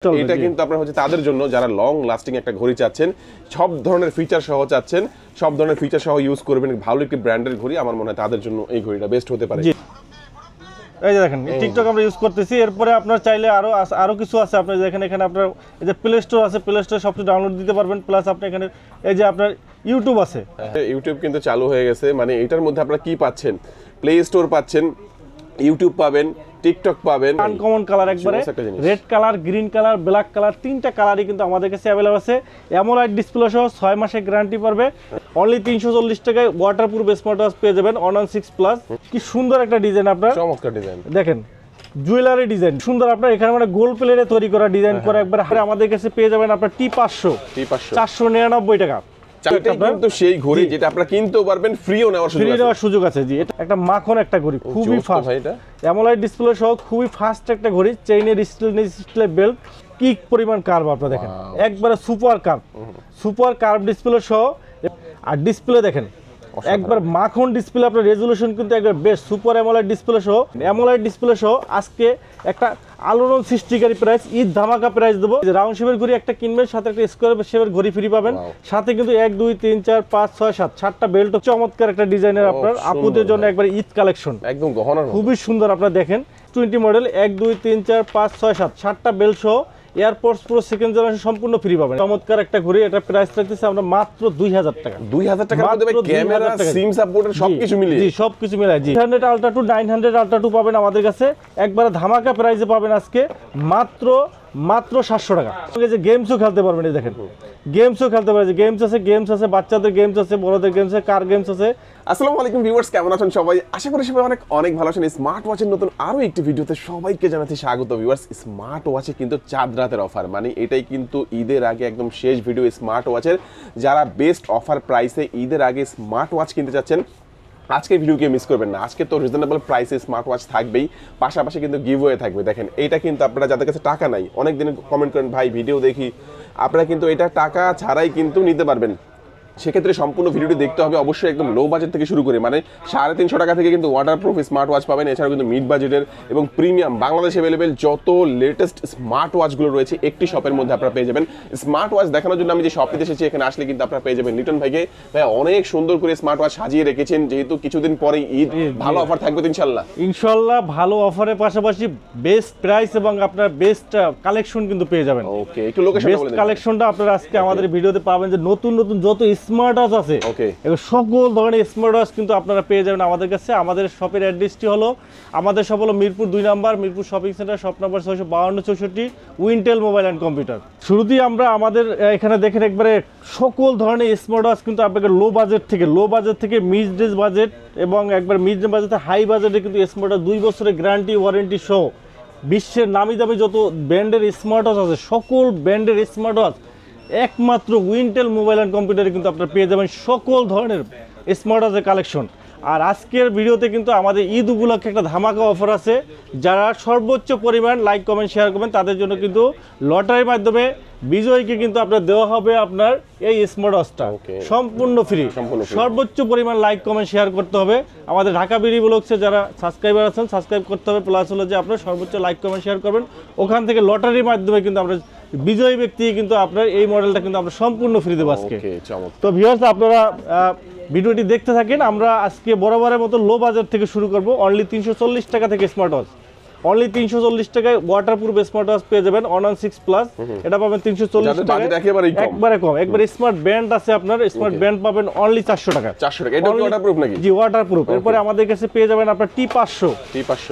এটা কিন্তু আপনার হচ্ছে তাদের জন্য যারা লং লাস্টিং একটা ঘড়ি চাচ্ছেন, সব ধরনের ফিচার সহ চাচ্ছেন, সব ধরনের ফিচার সহ ইউজ করবেন, ভালো একটি ব্র্যান্ডের ঘড়ি, আমার মনে হয় তাদের জন্য এই ঘড়িটা বেস্ট হতে পারে। এই যে দেখেন টিকটক আমরা ইউজ করতেছি, এরপরে আপনার চাইলে আরো কিছু আছে। আপনি দেখেন এখানে আপনার এই যে প্লে স্টোর আছে, প্লে স্টোরে সবকিছু ডাউনলোড দিতে পারবেন। প্লাস আপনি এখানে এই যে আপনার ইউটিউব আছে, ইউটিউব কিন্তু চালু হয়ে গেছে। মানে এটার মধ্যে আপনারা কি পাচ্ছেন? প্লে স্টোর পাচ্ছেন, ইউটিউব পাবেন, টিকটক পাবেন। আনকমন কালার একবারে red colour, green colour, black colour, তিনটা কালারই কিন্তু আমাদের কাছে অ্যাভেলেবল আছে। অ্যামোলেড ডিসপ্লে সহ 6 মাসের গ্যারান্টি পাবে। অনলি 340 টাকায় ওয়াটারপ্রুফ স্মার্ট ওয়াচ পেয়ে যাবেন 116 প্লাস। কি সুন্দর একটা ডিজাইন, আপনার চমৎকার ডিজাইন দেখেন, জুয়েলারি ডিজাইন সুন্দর। আপনার এখানে মানে গোল্ড প্লেটে তৈরি করা ডিজাইন করা একবার আমাদের কাছে পেয়ে যাবেন আপনার T500 499 টাকা। কিন্তু সেই ঘড়ি যেটা আপনারা কিনতেও পারবেন, ফ্রিও নেওয়ার সুযোগ আছে। জি, এটা একটা মাখন একটা ঘড়ি, খুবই ফাস্ট। অ্যামোলেড ডিসপ্লে সহ খুবই ফাস্ট একটা ঘড়ি। চেইনের ডিসপ্লে বেল্ট, কি পরিমাণ কার্ভ আপনারা দেখেন, একবারে সুপার কার্ভ ডিসপ্লে সহ। আর ডিসপ্লে দেখেন একবার মাখন ডিসপ্লে, আপনার রেজুলেশন কিন্তু একবার বেস্ট। সুপার অ্যামোলেড ডিসপ্লে সহ আজকে একটা আলোড়ন সৃষ্টিকারী প্রাইস, ঈদ ধামাকা প্রাইস দেবো। রাউন্ড শেপের ঘড়ি একটা কিনবেন, সাথে একটা স্কোয়ার শেপের ঘড়ি ফ্রি পাবেন। সাথে কিন্তু 1 2 3 4 5 6 7 7টা বেল্ট, চমৎকার একটা ডিজাইনের আপনার আপুদের জন্য একবার ঈদ কালেকশন, একদম গহনা, খুবই সুন্দর। আপনারা দেখেন 20 মডেল 1 2 3 4 5 6 7 7টা বেল্ট সহ এয়ারপোর্টস প্রো সেকেন্ড জেনারেশন সম্পূর্ণ ফ্রি পাবেন। চমৎকার একটা ঘড়ি, এটা প্রাইস রাখতেছি আমরা মাত্র 2000 টাকা। 2000 টাকা দেবে, ক্যামেরা, সিম সাপোর্টের সবকিছু মিলিয়ে। জি, সবকিছু মিলিয়ে। জি, 800 আলট্রা 2 900 আলট্রা 2 পাবেন আমাদের কাছে, একবারে ধামাকা প্রাইসে পাবেন আজকে মাত্র 700 টাকা। যে গেমসও খেলতে পারবেন, এই দেখেন গেমসও খেলতে পারবেন। গেমস আছে, বাচ্চাদের গেমস আছে, বড়দের গেমস আছে, কার গেমস আছে। আসসালামু আলাইকুম ভিউয়ার্স, কেমন আছেন সবাই? আশা করি সবাই অনেক ভালো আছেন। স্মার্ট ওয়াচের নতুন আরো একটি ভিডিওতে সবাইকে জানাচ্ছি স্বাগত। ভিউয়ার্স, স্মার্ট ওয়াচে কিন্তু চাঁদ রাতের অফার, মানে এটাই কিন্তু ঈদের আগে একদম শেষ ভিডিও স্মার্ট ওয়াচের। যারা বেস্ট অফার প্রাইসে ঈদের আগে স্মার্ট ওয়াচ কিনতে চাচ্ছেন, আজকে ভিডিওকে মিস করবেন না। আজকে তো রিজনেবল প্রাইসে স্মার্ট ওয়াচ থাকবেই, পাশাপাশি কিন্তু গিভওয়ে থাকবে। দেখেন এটা কিন্তু আপনারা যাদের কাছে টাকা নাই, অনেক দিন কমেন্ট করেন ভাই ভিডিও দেখি, আপনারা কিন্তু এটা টাকা ছাড়াই কিন্তু নিতে পারবেন। সেক্ষেত্রে সম্পূর্ণ ভিডিওটি দেখতে হবে অবশ্যই একদম লো বাজেট থেকে শুরু করে, মানে 350 টাকা থেকে কিন্তু ওয়াটারপ্রুফ স্মার্ট ওয়াচ পাবেন। এছাড়াও কিন্তু মিড বাজেটের এবং প্রিমিয়াম বাংলাদেশে অ্যাভেলেবেল যত লেটেস্ট স্মার্ট ওয়াচগুলো রয়েছে একটি শপের মধ্যে আপনারা পেয়ে যাবেন। স্মার্ট ওয়াচ দেখানোর জন্য আমি যে শপটিতে এসেছি, এখানে আসলে কিন্তু আপনারা পেয়ে যাবেন লিটন ভাইকে। ভাই অনেক সুন্দর করে স্মার্ট ওয়াচ সাজিয়ে রেখেছেন, যেহেতু কিছুদিন পরে ঈদ, ভালো অফার থাকবে ইনশাল্লাহ। ভালো অফারের পাশাপাশি বেস্ট প্রাইস এবং আপনার বেস্ট কালেকশন কিন্তু পেয়ে যাবেন। ওকে, একটু লোকেশনটা বলে দিন। কালেকশনটা আপনারা আজকে আমাদের ভিডিওতে পাবেন, যে নতুন যত স্মার্ট ওয়াচ আছে, সকল ধরনের স্মার্ট ওয়াচ কিন্তু আপনারা পেয়ে যাবেন আমাদের কাছে। আমাদের শপের অ্যাড্রেসটি হলো, আমাদের শপ হলো Mirpur 2 number, Mirpur shopping centre, shop number 652 64, Wintel mobile and computer. শুরুতেই আমরা আমাদের এখানে দেখেন একবারে সকল ধরনের স্মার্ট ওয়াচ কিন্তু আপনাকে লো বাজেট থেকে মিড রেঞ্জ বাজেট এবং একবার মিড রেঞ্জ বাজেটে হাই বাজেটে কিন্তু স্মার্ট ওয়াচ 2 বছরের গ্যারান্টি ওয়ারেন্টি সহ বিশ্বের নামি দামি যত ব্র্যান্ডের স্মার্ট ওয়াচ আছে, সকল ব্র্যান্ডের স্মার্ট ওয়াচ একমাত্র উইন্টেল মোবাইল অ্যান্ড কম্পিউটারে কিন্তু আপনারা পেয়ে যাবেন সকল ধরনের স্মার্ট ওয়াচের কালেকশন। আর আজকের ভিডিওতে কিন্তু আমাদের ঈদ উপলক্ষে একটা ধামাকা অফার আছে। যারা সর্বোচ্চ পরিমাণ লাইক কমেন্ট শেয়ার করবেন তাদের জন্য কিন্তু লটারির মাধ্যমে বিজয়ীকে কিন্তু আপনার দেওয়া হবে আপনার এই স্মার্ট ওয়াচটা সম্পূর্ণ ফ্রি। সর্বোচ্চ পরিমাণ লাইক কমেন্ট শেয়ার করতে হবে। আমাদের ঢাকা বিডি ব্লগসে যারা সাবস্ক্রাইবার আছেন সাবস্ক্রাইব করতে হবে, প্লাস হলো যে আপনার সর্বোচ্চ লাইক কমেন্ট শেয়ার করবেন। ওখান থেকে লটারির মাধ্যমে কিন্তু আমরা বিজয়ী ব্যক্তি কিন্তু আপনার এই মডেলটা কিন্তু আমরা সম্পূর্ণ ফ্রি দেবো আজকে। তো ভিউয়ার্স, আপনারা ভিডিওটি দেখতে থাকেন। আমরা আজকে বরাবরের মতো লো বাজেট থেকে শুরু করব। অনলি 340 টাকা থেকে স্মার্ট ওয়াচ, অনলি 340 টাকায় ওয়াটারপ্রুফ স্মার্ট ওয়াচ পেয়ে যাবেন 116 প্লাস। এটা পাবেন 340 টাকা, একবারে কম। একবার স্মার্ট ব্যান্ড আছে আপনার, স্মার্ট ব্যান্ড পাবেন অনলি 400 টাকা। এটা কি ওয়াটারপ্রুফ নাকি? জি, ওয়াটারপ্রুফ। এরপরে আমাদের কাছে পেয়ে যাবেন আপনার T500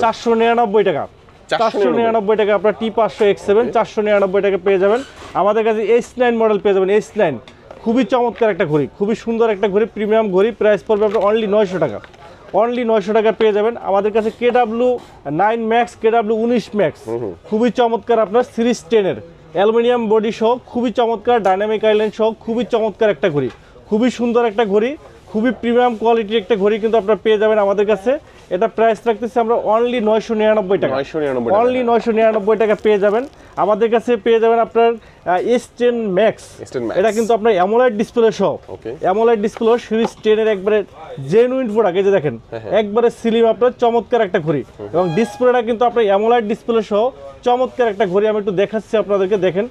499 টাকা। 499 টাকা আপনার T500 X7 499 টাকা পেয়ে যাবেন। আমাদের কাছে S9 মডেল পেয়ে যাবেন। S9 খুবই চমৎকার একটা ঘড়ি, খুবই সুন্দর একটা ঘড়ি, প্রিমিয়াম ঘড়ি। প্রাইস পড়বে আপনার অনলি 900 টাকা। অনলি 900 টাকা পেয়ে যাবেন। আমাদের কাছে KW9 ম্যাক্স, KW19 ম্যাক্স খুবই চমৎকার আপনার সিরিজ 10-এর অ্যালুমিনিয়াম বডি সহ খুবই চমৎকার, ডাইনামিক আইল্যান্ড সহ খুবই চমৎকার একটা ঘড়ি, খুবই সুন্দর একটা ঘড়ি, খুবই প্রিমিয়াম কোয়ালিটির একটা ঘড়ি কিন্তু আপনারা পেয়ে যাবেন আমাদের কাছে। এটা প্রাইস রাখতেছি আমরা অনলি 999 টাকা। 999 অনলি 999 টাকা পেয়ে যাবেন। আমাদের কাছে পেয়ে যাবেন আপনার S10 Max। এটা কিন্তু আপনার অ্যামোলেড ডিসপ্লে সহ, অ্যামোলেড ডিসপ্লে সিরিজ 10 এর একবারে জেনুইন প্রোডাক্ট। এই যে দেখেন একবারে স্লিম আপনার চমৎকার একটা ঘড়ি, এবং ডিসপ্লেটা কিন্তু আপনার অ্যামোলেড ডিসপ্লে সহ চমৎকার একটা ঘড়ি। আমি একটু দেখাচ্ছি আপনাদেরকে, দেখেন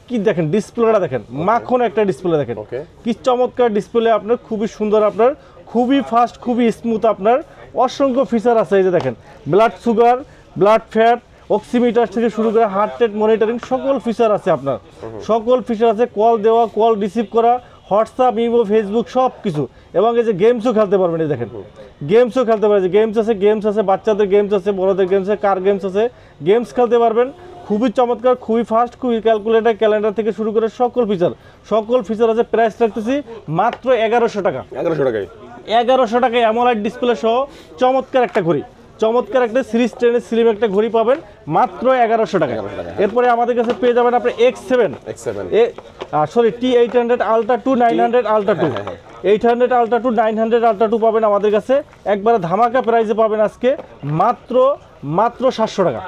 কি দেখেন ডিসপ্লেটা দেখেন, মাখন একটা ডিসপ্লে দেখেন কি চমৎকার ডিসপ্লে আপনার, খুবই সুন্দর আপনার, খুবই ফাস্ট, খুবই স্মুথ আপনার, অসংখ্য ফিচার আছে। এই যে দেখেন blood sugar, blood fat, oximeter থেকে শুরু করে হার্ট রেট মনিটরিং সকল ফিচার আছে আপনার, সকল ফিচার আছে। কল দেওয়া, কল রিসিভ করা, হোয়াটসঅ্যাপ, ইমো, ফেসবুক সব কিছু, এবং এই যে গেমসও খেলতে পারবেন। এই দেখেন গেমসও খেলতে পারবেন, গেমস আছে, বাচ্চাদের গেমস আছে, বড়দের গেমস আছে, কার গেমস আছে, গেমস খেলতে পারবেন। খুবই চমৎকার, খুবই ফাস্ট, খুবই ক্যালকুলেটর, ক্যালেন্ডার থেকে শুরু করে সকল ফিচার আছে। প্রাইস রাখতেছি মাত্র 1100 টাকা। 1100 টাকায় 1100 টাকায় অ্যামোলেড ডিসপ্লে সহ চমৎকার একটা ঘড়ি, চমৎকার একটা সিরিজ 10 এর স্লিম একটা ঘড়ি পাবেন মাত্র 1100 টাকা। এরপরে আমাদের কাছে পেয়ে যাবেন আপনি X7 sorry T800 Ultra 2 900 Ultra 2, 800 Ultra 2 900 Ultra 2 পাবেন আমাদের কাছে একবারে ধামাকা প্রাইসে পাবেন আজকে মাত্র 700 টাকা।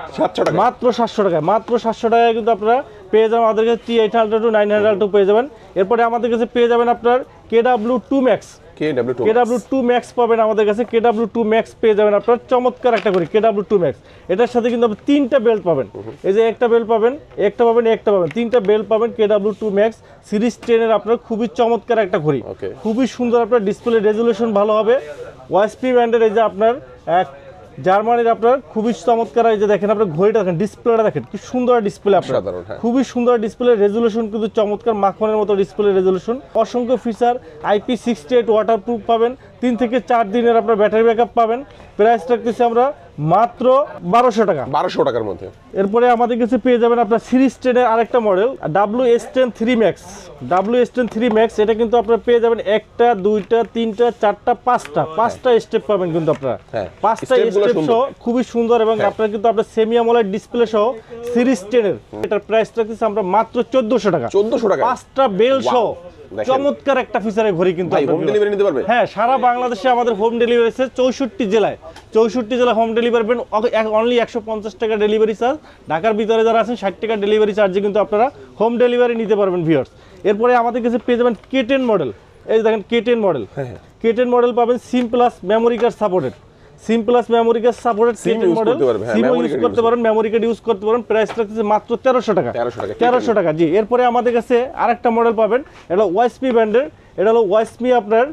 মাত্র 700 টাকা, মাত্র 700 টাকায় কিন্তু আপনারা পেয়ে যাবেন আমাদের কাছে T800 Ultra 2 900 Ultra 2 পেয়ে যাবেন। এরপরে আমাদের কাছে পেয়ে যাবেন আপনার KW2 Max, KW2 Max পাবেন আমাদের কাছে, KW2 Max পেয়ে যাবেন আপনার চমৎকার একটা ঘড়ি KW2 Max। এটার সাথে কিন্তু আপনি 3টা বেল্ট পাবেন, এই যে একটা বেল্ট পাবেন, একটা পাবেন, 3টা বেল্ট পাবেন KW2 Max সিরিজ 10 এর আপনার খুবই চমৎকার একটা ঘড়ি, খুবই সুন্দর আপনার ডিসপ্লে রেজুলেশন ভালো হবে। ওয়াইসপি ব্র্যান্ডের এই যে আপনার জার্মানির আপনার খুবই চমৎকার। এই যে দেখেন আপনার ঘড়িটা দেখেন, ডিসপ্লেটা দেখেন কি সুন্দর ডিসপ্লে আপনার, খুবই সুন্দর ডিসপ্লে রেজুলেশন কিন্তু চমৎকার মাখনের মতো ডিসপ্লে রেজুলেশন, অসংখ্য ফিচার, IP68 ওয়াটারপ্রুফ পাবেন, 3 থেকে 4 দিনের আপনার ব্যাটারি ব্যাকআপ পাবেন। প্রাইস রাখতেছি আমরা মাত্র 1200 টাকা, 1200 টাকার মধ্যে। এরপরে আমাদের কাছে পেয়ে যাবেন আপনার সিরিজ 10 এর আরেকটা model WS10 3 Max, WS10 3 Max। এটা কিন্তু আপনারা পেয়ে যাবেন 1টা 2টা 3টা 4টা 5টা স্টেপ পাবেন কিন্তু আপনারা, 5টা স্টেপ সহ খুবই সুন্দর, এবং আপনারা কিন্তু আপনার সেমি অ্যামোলেড ডিসপ্লে সহ সিরিজ 10 এর এটার প্রাইস রাখতেছি আমরা মাত্র 1400 টাকা। 5টা বেল সহ চমৎকার একটা ফিচারের ঘড়ি কিন্তু হোম ডেলিভারি নিতে পারবে। হ্যাঁ, সারা বাংলাদেশে আমাদের হোম ডেলিভারি আছে 64 জেলায় হোম ডেলিভারি পাবেন। অনলি 150 টাকা ডেলিভারি চার্জ। ঢাকার ভিতরে যারা আছেন 60 টাকা ডেলিভারি চার্জে কিন্তু আপনারা হোম ডেলিভারি নিতে পারবেন ভিউয়ার্স। এরপরে আমাদের কাছে পেয়ে যাবেন K10 মডেল, এই দেখেন K10 মডেল, K10 মডেল পাবেন SIM plus memory card supported, SIM plus memory card supported K10 model, SIM use করতে পারেন, মেমোরি কার্ড ইউজ করতে পারেন। প্রাইস রাখতেছে মাত্র 1300 টাকা, 1300 টাকা জি। এরপরে আমাদের কাছে আরেকটা মডেল পাবেন, এটা ওয়াইসপি ব্র্যান্ডের, এটা হলো ওয়াইসপি আপনার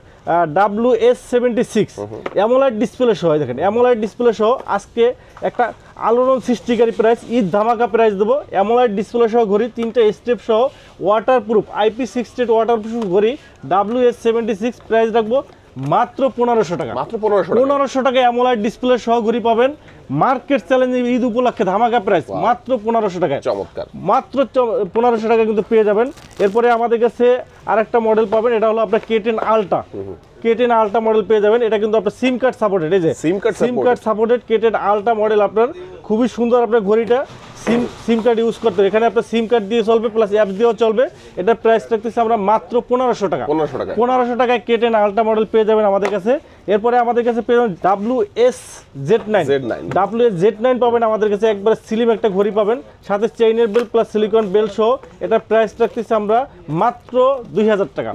WS76 অ্যামোলেড ডিসপ্লে সহ। দেখেন অ্যামোলেড ডিসপ্লে সহ আজকে একটা আলোড়ন সৃষ্টিকারী প্রাইস, ঈদ ধামাকা প্রাইস দেবো। অ্যামোলেড ডিসপ্লে সহ ঘড়ি, 3টা স্টেপ সহ ওয়াটারপ্রুফ IP68 ওয়াটারপ্রুফ ঘড়ি WS76 প্রাইস রাখবো মাত্র 1500 টাকা, মাত্র 1500 টাকা অ্যামোলেড ডিসপ্লে সহ ঘড়ি পাবেন। মার্কেট চ্যালেঞ্জ ঈদ উপলক্ষে ধামাকা প্রাইস মাত্র 1500 টাকায়, চমৎকার, মাত্র 1500 টাকা কিন্তু পেয়ে যাবেন। এরপরে আমাদের কাছে আরেকটা মডেল পাবেন, এটা হলো আপনার K10 Ultra, K10 Ultra model পেয়ে যাবেন। এটা কিন্তু আপনার সিম কার্ড সাপোর্টেড, এই যে সিম card supported K10 Ultra model আপনার খুবই সুন্দর আপনার ঘড়িটা। সিম কার্ড ইউজ করতে হবে, এখানে আপনার সিম কার্ড দিয়ে চলবে, প্লাস অ্যাপ দিয়েও চলবে। এটা প্রাইস রাখতেছি আমরা মাত্র 1500 টাকা, 1500 টাকায় K10 Ultra মডেল পেয়ে যাবেন আমাদের কাছে। এরপরে আমাদের কাছে পেয়ে যাবেন WS-Z9 পাবেন আমাদের কাছে, একবারে স্লিম একটা ঘড়ি পাবেন, সাথে চেইনের বেল্ট প্লাস সিলিকন বেল্ট সহ। এটা প্রাইস রাখতেছি আমরা মাত্র 2000 টাকা,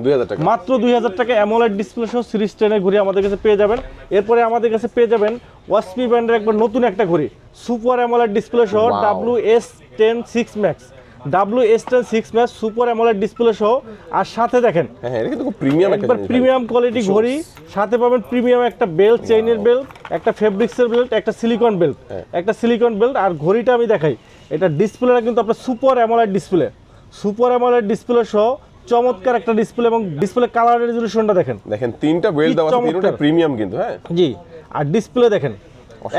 মাত্র 2000 টাকা অ্যামোলেড ডিসপ্লে সহ সিরিজ 10 এর ঘড়ি আমাদের কাছে পেয়ে যাবেন। এরপরে আমাদের কাছে পেয়ে যাবেন ওয়াইসপি ব্র্যান্ডের একবার নতুন একটা ঘড়ি সুপার অ্যামোলেড ডিসপ্লে সহ WS10 6 Max, WS10 6 Max super AMOLED display সহ। আর সাথে দেখেন একবার প্রিমিয়াম কোয়ালিটি ঘড়ি, সাথে পাবেন প্রিমিয়াম একটা বেল্ট, চেইনের বেল্ট, একটা ফেব্রিক্সের বেল্ট, একটা সিলিকন বেল্ট। আর ঘড়িটা আমি দেখাই, এটা ডিসপ্লেটা কিন্তু আপনার সুপার অ্যামোলেড ডিসপ্লে সহ চমৎকার একটা ডিসপ্লে, এবং ডিসপ্লে কালার রেজোলিউশনটা দেখেন, 3টা বেল্ট দেওয়া আছে, তিনটা প্রিমিয়াম কিন্তু। হ্যাঁ জি, আর ডিসপ্লে দেখেন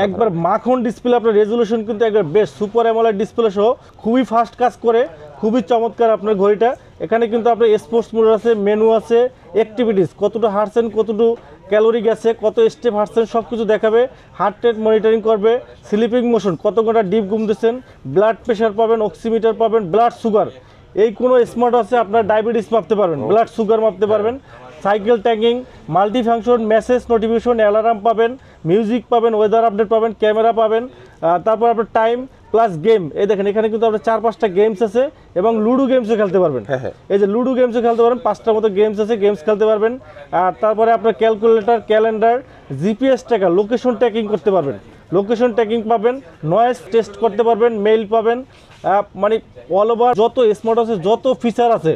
একবার মাখন ডিসপ্লে, আপনার রেজোলিউশন কিন্তু একবার বেস্ট, সুপার অ্যামোলেড ডিসপ্লে সহ খুবই ফাস্ট কাজ করে, খুবই চমৎকার আপনার ঘড়িটা। এখানে কিন্তু আপনার স্পোর্টস মোড আছে, মেনু আছে, অ্যাক্টিভিটিস কতটুকু হাঁটছেন, কতটুকু ক্যালোরি গেছে, কত স্টেপ হাঁটছেন সব কিছু দেখাবে, হার্ট রেট মনিটরিং করবে, স্লিপিং মোশন, কত ঘন্টা ডিপ ঘুমতেছেন, ব্লাড প্রেশার পাবেন, অক্সিমিটার পাবেন, ব্লাড সুগার, এই কোনো স্মার্ট আছে আপনার ডায়াবেটিস মাপতে পারবেন, ব্লাড সুগার মাপতে পারবেন, cycle tagging, multi function, message notification, alarm পাবেন, মিউজিক পাবেন, ওয়েদার আপডেট পাবেন, ক্যামেরা পাবেন, তারপর আপনার টাইম প্লাস গেম। এই দেখেন এখানে কিন্তু আপনার 4-5টা গেমস আছে এবং লুডো গেমসও খেলতে পারবেন। এই যে লুডো গেমসও খেলতে পারবেন, 5টার মতো গেমস আছে, গেমস খেলতে পারবেন। আর তারপরে আপনার calculator, calendar, GPS tracker, location tracking করতে পারবেন, লোকেশন ট্র্যাকিং পাবেন, নয়েজ টেস্ট করতে পারবেন, মেইল পাবেন। মানে অল ওভার যত স্মার্ট ওয়াচের যত ফিচার আছে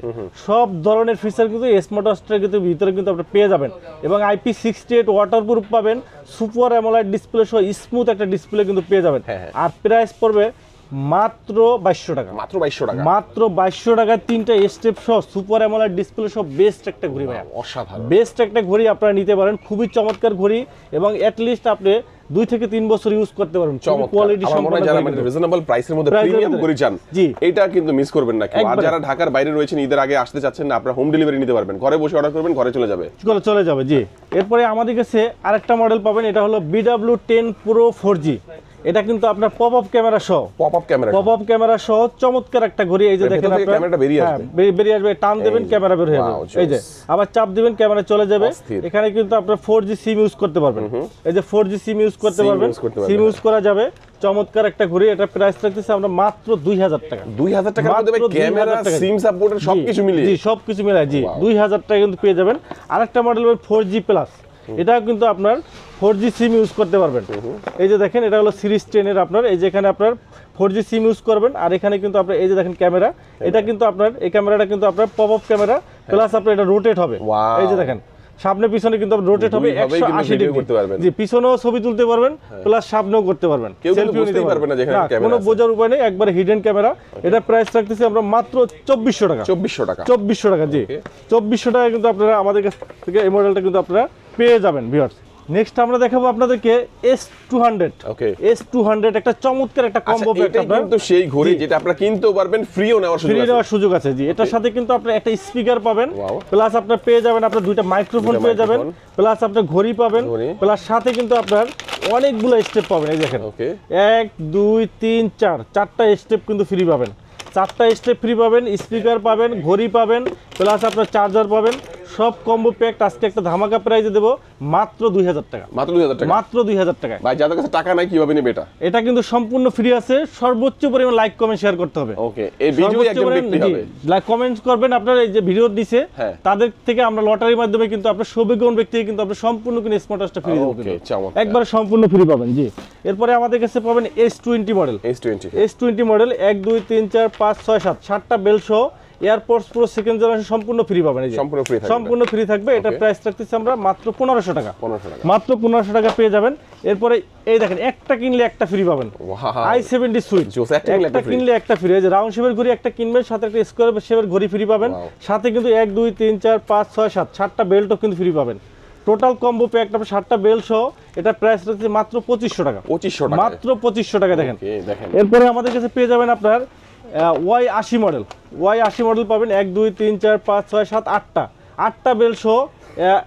সব ধরনের ফিচার কিন্তু স্মার্ট ওয়াচটার কিন্তু ভিতরে কিন্তু আপনি পেয়ে যাবেন। এবং IP68 ওয়াটারপ্রুফ পাবেন, সুপার অ্যামোলেড ডিসপ্লে সহ স্মুথ একটা ডিসপ্লে কিন্তু পেয়ে যাবেন। আর প্রাইস পড়বে মাত্র 2200 টাকা। মাত্র 2200 টাকা, মাত্র 2200 টাকায় 3টা স্টেপ সহ সুপার অ্যামোলেড ডিসপ্লে সহ বেস্ট একটা ঘড়ি ভাইয়া, অসাধারণ বেস্ট একটা ঘড়ি আপনারা নিতে পারেন। খুবই চমৎকার ঘড়ি এবং এট লিস্ট আপনি 2 থেকে 3 বছর ইউজ করতে পারবেন। কোয়ালিটি সম্পূর্ণ যারা মানে রিজনেবল প্রাইসের মধ্যে প্রিমিয়াম ঘড়ি চান, এটা কিন্তু মিস করবেন না কেউ। আর যারা ঢাকার বাইরে রয়েছেন, ঈদের আগে আসতে চাচ্ছেন না, আপনারা হোম ডেলিভারি নিতে পারবেন, ঘরে বসে অর্ডার করবেন, ঘরে চলে যাবে জি। এরপরে আমাদের কাছে আরেকটা মডেল পাবেন, এটা হলো BW10 Pro 4G। এটা কিন্তু আপনার পপ আপ ক্যামেরা সহ চমৎকার একটা ঘড়ি। এই যে দেখেন আপনারা ক্যামেরাটা বেরিয়ে আসবে, টান দেবেন ক্যামেরা বের হয়ে যাবে, এই যে আবার চাপ দিবেন ক্যামেরা চলে যাবে। এখানে কিন্তু আপনারা 4G সিম ইউজ করতে পারবেন, এই যে 4G সিম ইউজ করতে পারবেন, সিম ইউজ করা যাবে। চমৎকার একটা ঘড়ি। এটা প্রাইস রাখতেছে আমরা মাত্র 2000 টাকা। 2000 টাকা দেবে ক্যামেরা, সিম সাপোর্টের সবকিছু মিলিয়ে, জি সবকিছু মিলায় জি 2000 টাকা কিন্তু পেয়ে যাবেন। আরেকটা মডেল হবে 4G প্লাস, এটা কিন্তু আপনার 4G সিম ইউজ করতে পারবেন। এই যে দেখেন এটা হলো সিরিজ 10 এর আপনার, এই যে এখানে আপনার 4G সিম ইউজ করবেন। আর এখানে কিন্তু আপনার এই যে দেখেন ক্যামেরা, এটা কিন্তু আপনার এই ক্যামেরাটা কিন্তু আপনার পপ আপ ক্যামেরা প্লাস আপনার এটা রোটেট হবে। এই যে দেখেন সামনে পিছনে কিন্তু রোটেট হবে 180 ডিগ্রি করতে পারবেন, জি পিছনেও ছবি তুলতে পারবেন প্লাস সামনেও করতে পারবেন, সেলফিও নিতে পারবেন না, যেখানে ক্যামেরা কোনো বোঝার উপায় নেই, একবারে হিডেন ক্যামেরা। এটা প্রাইস রাখতেছি আমরা মাত্র 2400 টাকা। 2400 টাকা জি 2400 টাকা কিন্তু আপনারা আমাদের কাছ থেকে এই মডেলটা কিন্তু আপনারা পেয়ে যাবেন ভিউয়ার্স। নেক্সট আমরা দেখাবো আপনাদেরকে S200। ওকে, S200 একটা চমৎকার একটা কম্বো প্যাক। আপনারা কিন্তু সেই ঘড়ি যেটা আপনারা কিনতেও পারবেন, ফ্রিও নেওয়ার সুযোগ আছে জি। এটার সাথে কিন্তু আপনারা একটা স্পিকার পাবেন, প্লাস আপনারা পেয়ে যাবেন আপনারা 2টা মাইক্রোফোন পেয়ে যাবেন, প্লাস আপনারা ঘড়ি পাবেন, প্লাস সাথে কিন্তু আপনার অনেকগুলো স্টেপ পাবেন। এই দেখেন 1 2 3 4 চারটা স্টেপ কিন্তু ফ্রি পাবেন, 4টা স্টেপ ফ্রি পাবেন, স্পিকার পাবেন, ঘড়ি পাবেন, প্লাস আপনার চার্জার পাবেন। সব কম্বো প্যাক আজকে একটা ধামাকা প্রাইসে দেব মাত্র 2000 টাকা। মাত্র 2000 টাকা। ভাই যাদের কাছে টাকা নাই কিভাবে নেবে এটা? এটা কিন্তু সম্পূর্ণ ফ্রি আছে, সর্বোচ্চ পরিমাণ লাইক কমেন্ট শেয়ার করতে হবে। ওকে, এই ভিডিও একদম দেখতে হবে, লাইক কমেন্ট করবেন। আপনারা এই যে ভিডিও দিছে তাদের থেকে আমরা লটারির মাধ্যমে কিন্তু আপনার সৌভাগ্যবান ব্যক্তিকে কিন্তু আপনি সম্পূর্ণ কিন্তু স্মার্ট ওয়াচটা ফ্রি দেব। ওকে, চমৎকার, একবার সম্পূর্ণ ফ্রি পাবেন জি। এরপরে আমাদের কাছে পাবেন S20 মডেল। S20 মডেল 1 2 3 4 5 6 7 7টা বেল সহ এয়ারপোর্টস পুরো সেকেন্ড জেনারেশন সম্পূর্ণ ফ্রি পাবেন। এই যে সম্পূর্ণ ফ্রি থাকবে। এটা প্রাইস রাখতেছি আমরা মাত্র 1500 টাকা। মাত্র 1500 টাকা পেয়ে যাবেন। এরপরে এই দেখেন একটা কিনলে একটা ফ্রি পাবেন, i70 সুইচ একটা কিনলে একটা ফ্রি। এই যে রাউন্ড শেপের ঘড়ি একটা কিনবেন, সাথে একটা স্কোয়ার শেপের ঘড়ি ফ্রি পাবেন, সাথে কিন্তু 1 2 3 4 5 6 7 7টা বেল্টও কিন্তু ফ্রি পাবেন। টোটাল কম্বো প্যাক আপনার 7টা বেল্ট সহ এটা প্রাইস রাখছে মাত্র 2500 টাকা। মাত্র 2500 টাকা দেখেন। এরপরে আমাদের কাছে পেয়ে যাবেন আপনার Y80 মডেল। Y80 মডেল পাবেন 1 2 3 4 5 6 7 8টা বেল্ট সহ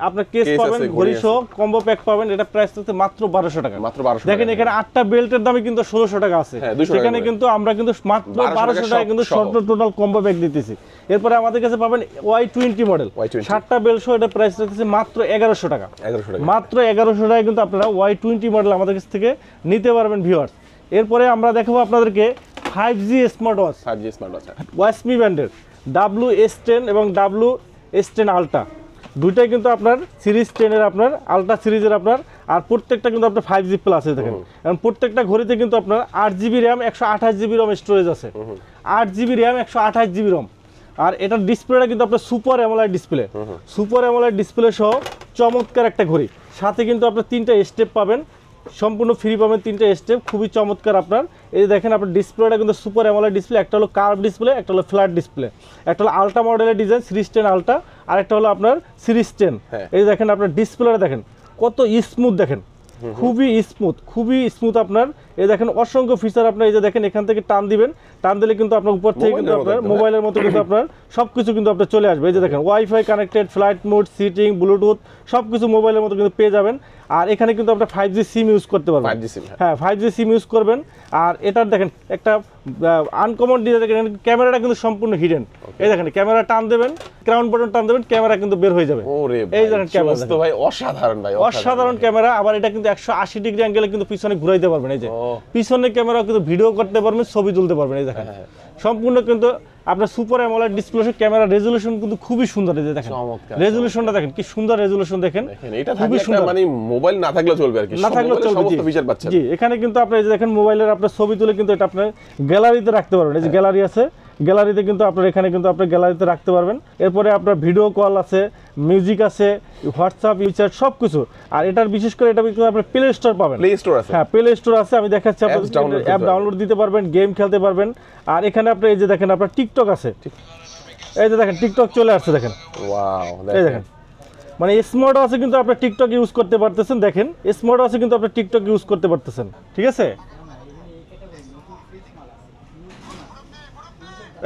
আপনার কেস পাবেন, ঘড়ি সহ কম্বো প্যাক পাবেন। এটা প্রাইস হচ্ছে মাত্র 1200 টাকা। দেখেন এখানে 8টা বেল্টের দামে কিন্তু 1600 টাকা আছে, সেখানে কিন্তু আমরা কিন্তু মাত্র 1200 টাকা কিন্তু টোটাল কম্বো প্যাক দিতেছি। এরপরে আমাদের কাছে পাবেন Y20 মডেল 7টা বেল্ট সহ, এটা প্রাইস হচ্ছে মাত্র 1100 টাকা। মাত্র 1100 টাকা কিন্তু আপনারা Y20 মডেল আমাদের কাছ থেকে নিতে পারবেন ভিউয়ার্স। এরপরে আমরা দেখাবো আপনাদেরকে 5G স্মার্ট ওয়াচ, ওয়াসমি ব্র্যান্ডের WS10 এবং WS10 আলট্রা, দুইটাই কিন্তু আপনার সিরিজ 10 এর আপনার আলট্রা সিরিজের আপনার। আর প্রত্যেকটা কিন্তু আপনার 5G প্লাস দেখেন, কারণ প্রত্যেকটা ঘড়িতে কিন্তু আপনার 8GB র্যাম 128GB রম স্টোরেজ আছে, 8GB র্যাম 128GB রম। আর এটার ডিসপ্লেটা কিন্তু আপনার super AMOLED display, super AMOLED display সহ চমৎকার একটা ঘড়ি। সাথে কিন্তু আপনার 3টা স্টেপ পাবেন, সম্পূর্ণ ফ্রি পাবেন 3টা স্টেপ, খুবই চমৎকার আপনার। এই দেখেন আপনার ডিসপ্লেটা কিন্তু সুপার অ্যামোলেড ডিসপ্লে, একটা হলো কার্ভ ডিসপ্লে, একটা হলো ফ্ল্যাট ডিসপ্লে, একটা হলো আলট্রা মডেলের ডিজাইন সিরিজ 10 আলট্রা, আর একটা হলো আপনার সিরিজ 10। এই দেখেন আপনার ডিসপ্লেটা দেখেন কত স্মুথ, দেখেন খুবই স্মুথ আপনার এই দেখেন অসংখ্য ফিচার আপনার এই যে দেখেন এখান থেকে টান দিবেন, টান দিলে কিন্তু আপনার উপর থেকে কিন্তু আপনার মোবাইলের মতো কিন্তু আপনার সবকিছু কিন্তু আপনার চলে আসবে। এই যে দেখেন wifi connected, flight mode, setting, bluetooth সবকিছু মোবাইলের মতো কিন্তু পেয়ে যাবেন। আর এখানে কিন্তু আপনার 5G সিম ইউজ করতে পারবেন। 5G সিম, হ্যাঁ 5G সিম ইউজ করবেন। আর এটার দেখেন একটা আনকমন ডিজাইন, দেখেন ক্যামেরাটা কিন্তু সম্পূর্ণ হিডেন। এই দেখেন ক্যামেরা টান দেবেন, ক্রাউন বাটন টান দেবেন, ক্যামেরা কিন্তু বের হয়ে যাবে। এই দেখেন ক্যামেরা তো ভাই অসাধারণ ভাই, অসাধারণ ক্যামেরা। আবার এটা কিন্তু 180 ডিগ্রি অ্যাঙ্গেলে কিন্তু পিছনে ঘুরাইতে পারবেন। এই যে পিছনে ক্যামেরা কিন্তু ভিডিও করতে পারবেন, ছবি তুলতে পারবেন। এই দেখেন সম্পূর্ণ কিন্তু আপনার super AMOLED display, camera resolution কিন্তু খুবই সুন্দর। এই যে দেখেন রেজোলিউশনটা দেখেন কি সুন্দর রেজোলিউশন, দেখেন এটা খুবই সুন্দর। মানে মোবাইল না থাকলেও চলবে আর কি, না থাকলেও চলবে, সমস্ত ফিচার পাচ্ছেন। জি এখানে কিন্তু আপনি এই যে দেখেন মোবাইলের আপনার ছবি তুলে কিন্তু এটা আপনার গ্যালারিতে রাখতে পারবেন। এই যে গ্যালারি আছে, গ্যালারিতে কিন্তু আপনার এখানে কিন্তু আপনি গ্যালারিতে রাখতে পারবেন। এরপরে আপনার ভিডিও কল আছে, মিউজিক আছে, হোয়াটসঅ্যাপ, ইউচার সবকিছু। আর এটার বিশেষ করে এটা কিন্তু আপনি প্লে স্টোর পাবেন। প্লে স্টোর আছে, হ্যাঁ প্লে স্টোর আছে। আমি দেখাচ্ছি, আপনি অ্যাপ ডাউনলোড দিতে পারবেন, গেম খেলতে পারবেন। আর এখানে আপনি এই যে দেখেন আপনার টিকটক আছে, এই যে দেখেন টিকটক চলে আসছে দেখেন। ওয়াও, এই দেখেন মানে স্মার্ট আছে কিন্তু আপনি টিকটক ইউজ করতে পারতেছেন। দেখেন স্মার্ট আছে কিন্তু আপনি টিকটক ইউজ করতে পারতেছেন, ঠিক আছে।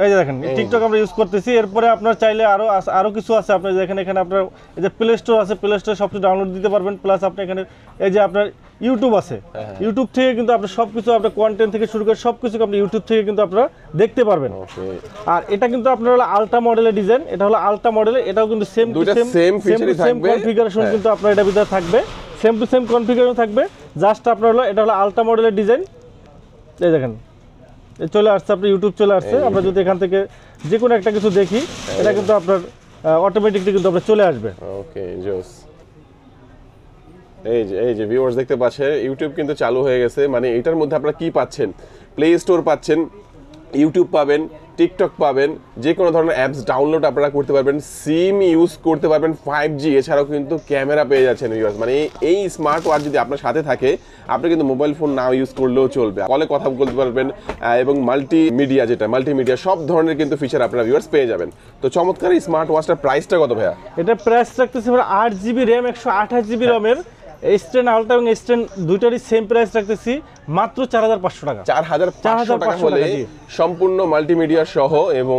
এই যে দেখেন টিকটক আমরা ইউজ করতেছি। এরপরে আপনার চাইলে আরো কিছু আছে। আপনি দেখেন এখানে আপনার এই যে প্লে স্টোর আছে, প্লে স্টোরে সবকিছু ডাউনলোড দিতে পারবেন। প্লাস আপনি এখানে এই যে আপনার ইউটিউব আছে, ইউটিউব থেকে কিন্তু আপনি সবকিছু আপনার কন্টেন্ট থেকে শুরু করে সবকিছু আপনি ইউটিউব থেকে কিন্তু আপনারা দেখতে পারবেন। আর এটা কিন্তু আপনার হলো আলট্রা মডেলের ডিজাইন, এটা হলো আলট্রা মডেলের, এটাও কিন্তু সেম টু সেম কনফিগারেশন কিন্তু আপনার এটা ভিতরে থাকবে, সেম টু সেম কনফিগারেশন থাকবে। জাস্ট আপনার হলো এটা হলো আলট্রা মডেলের ডিজাইন। এই দেখেন চলে আসছে, আপনার ইউটিউব চলে আসছে। আমরা যদি এখান থেকে যে কোনো একটা কিছু দেখি, এটা কিন্তু আপনার অটোমেটিকলি কিন্তু আপনার চলে আসবে। ওকে জোস। এই যে ভিউয়ার্স দেখতে পাচ্ছেন ইউটিউব কিন্তু চালু হয়ে গেছে। মানে এটার মধ্যে আপনারা কি পাচ্ছেন, প্লে স্টোর পাচ্ছেন, ইউটিউব পাবেন, টিকটক পাবেন, যে কোনো ধরনের অ্যাপস ডাউনলোড আপনারা করতে পারবেন, সিম ইউজ করতে পারবেন, 5G, এছাড়াও কিন্তু ক্যামেরা পেয়ে যাচ্ছেন ভিউয়ার্স। মানে এই স্মার্ট ওয়াচ যদি আপনার সাথে থাকে, আপনি কিন্তু মোবাইল ফোন না ইউজ করলেও চলবে, কলে কথা বলতে পারবেন, এবং মাল্টিমিডিয়া সব ধরনের কিন্তু ফিচার আপনারা ভিউয়ার্স পেয়ে যাবেন। তো চমৎকার এই স্মার্ট ওয়াচটার প্রাইসটা কত ভাইয়া? এটা প্রাইস রাখতেছি আমরা 8GB র্যাম 128GB রমের স্ট্রেন আলট্রা এবং স্ট্রেন দুইটারই সেম প্রাইস রাখতেছি মাত্র 4500 টাকা। 4500 টাকা হলে সম্পূর্ণ মাল্টিমিডিয়া সহ এবং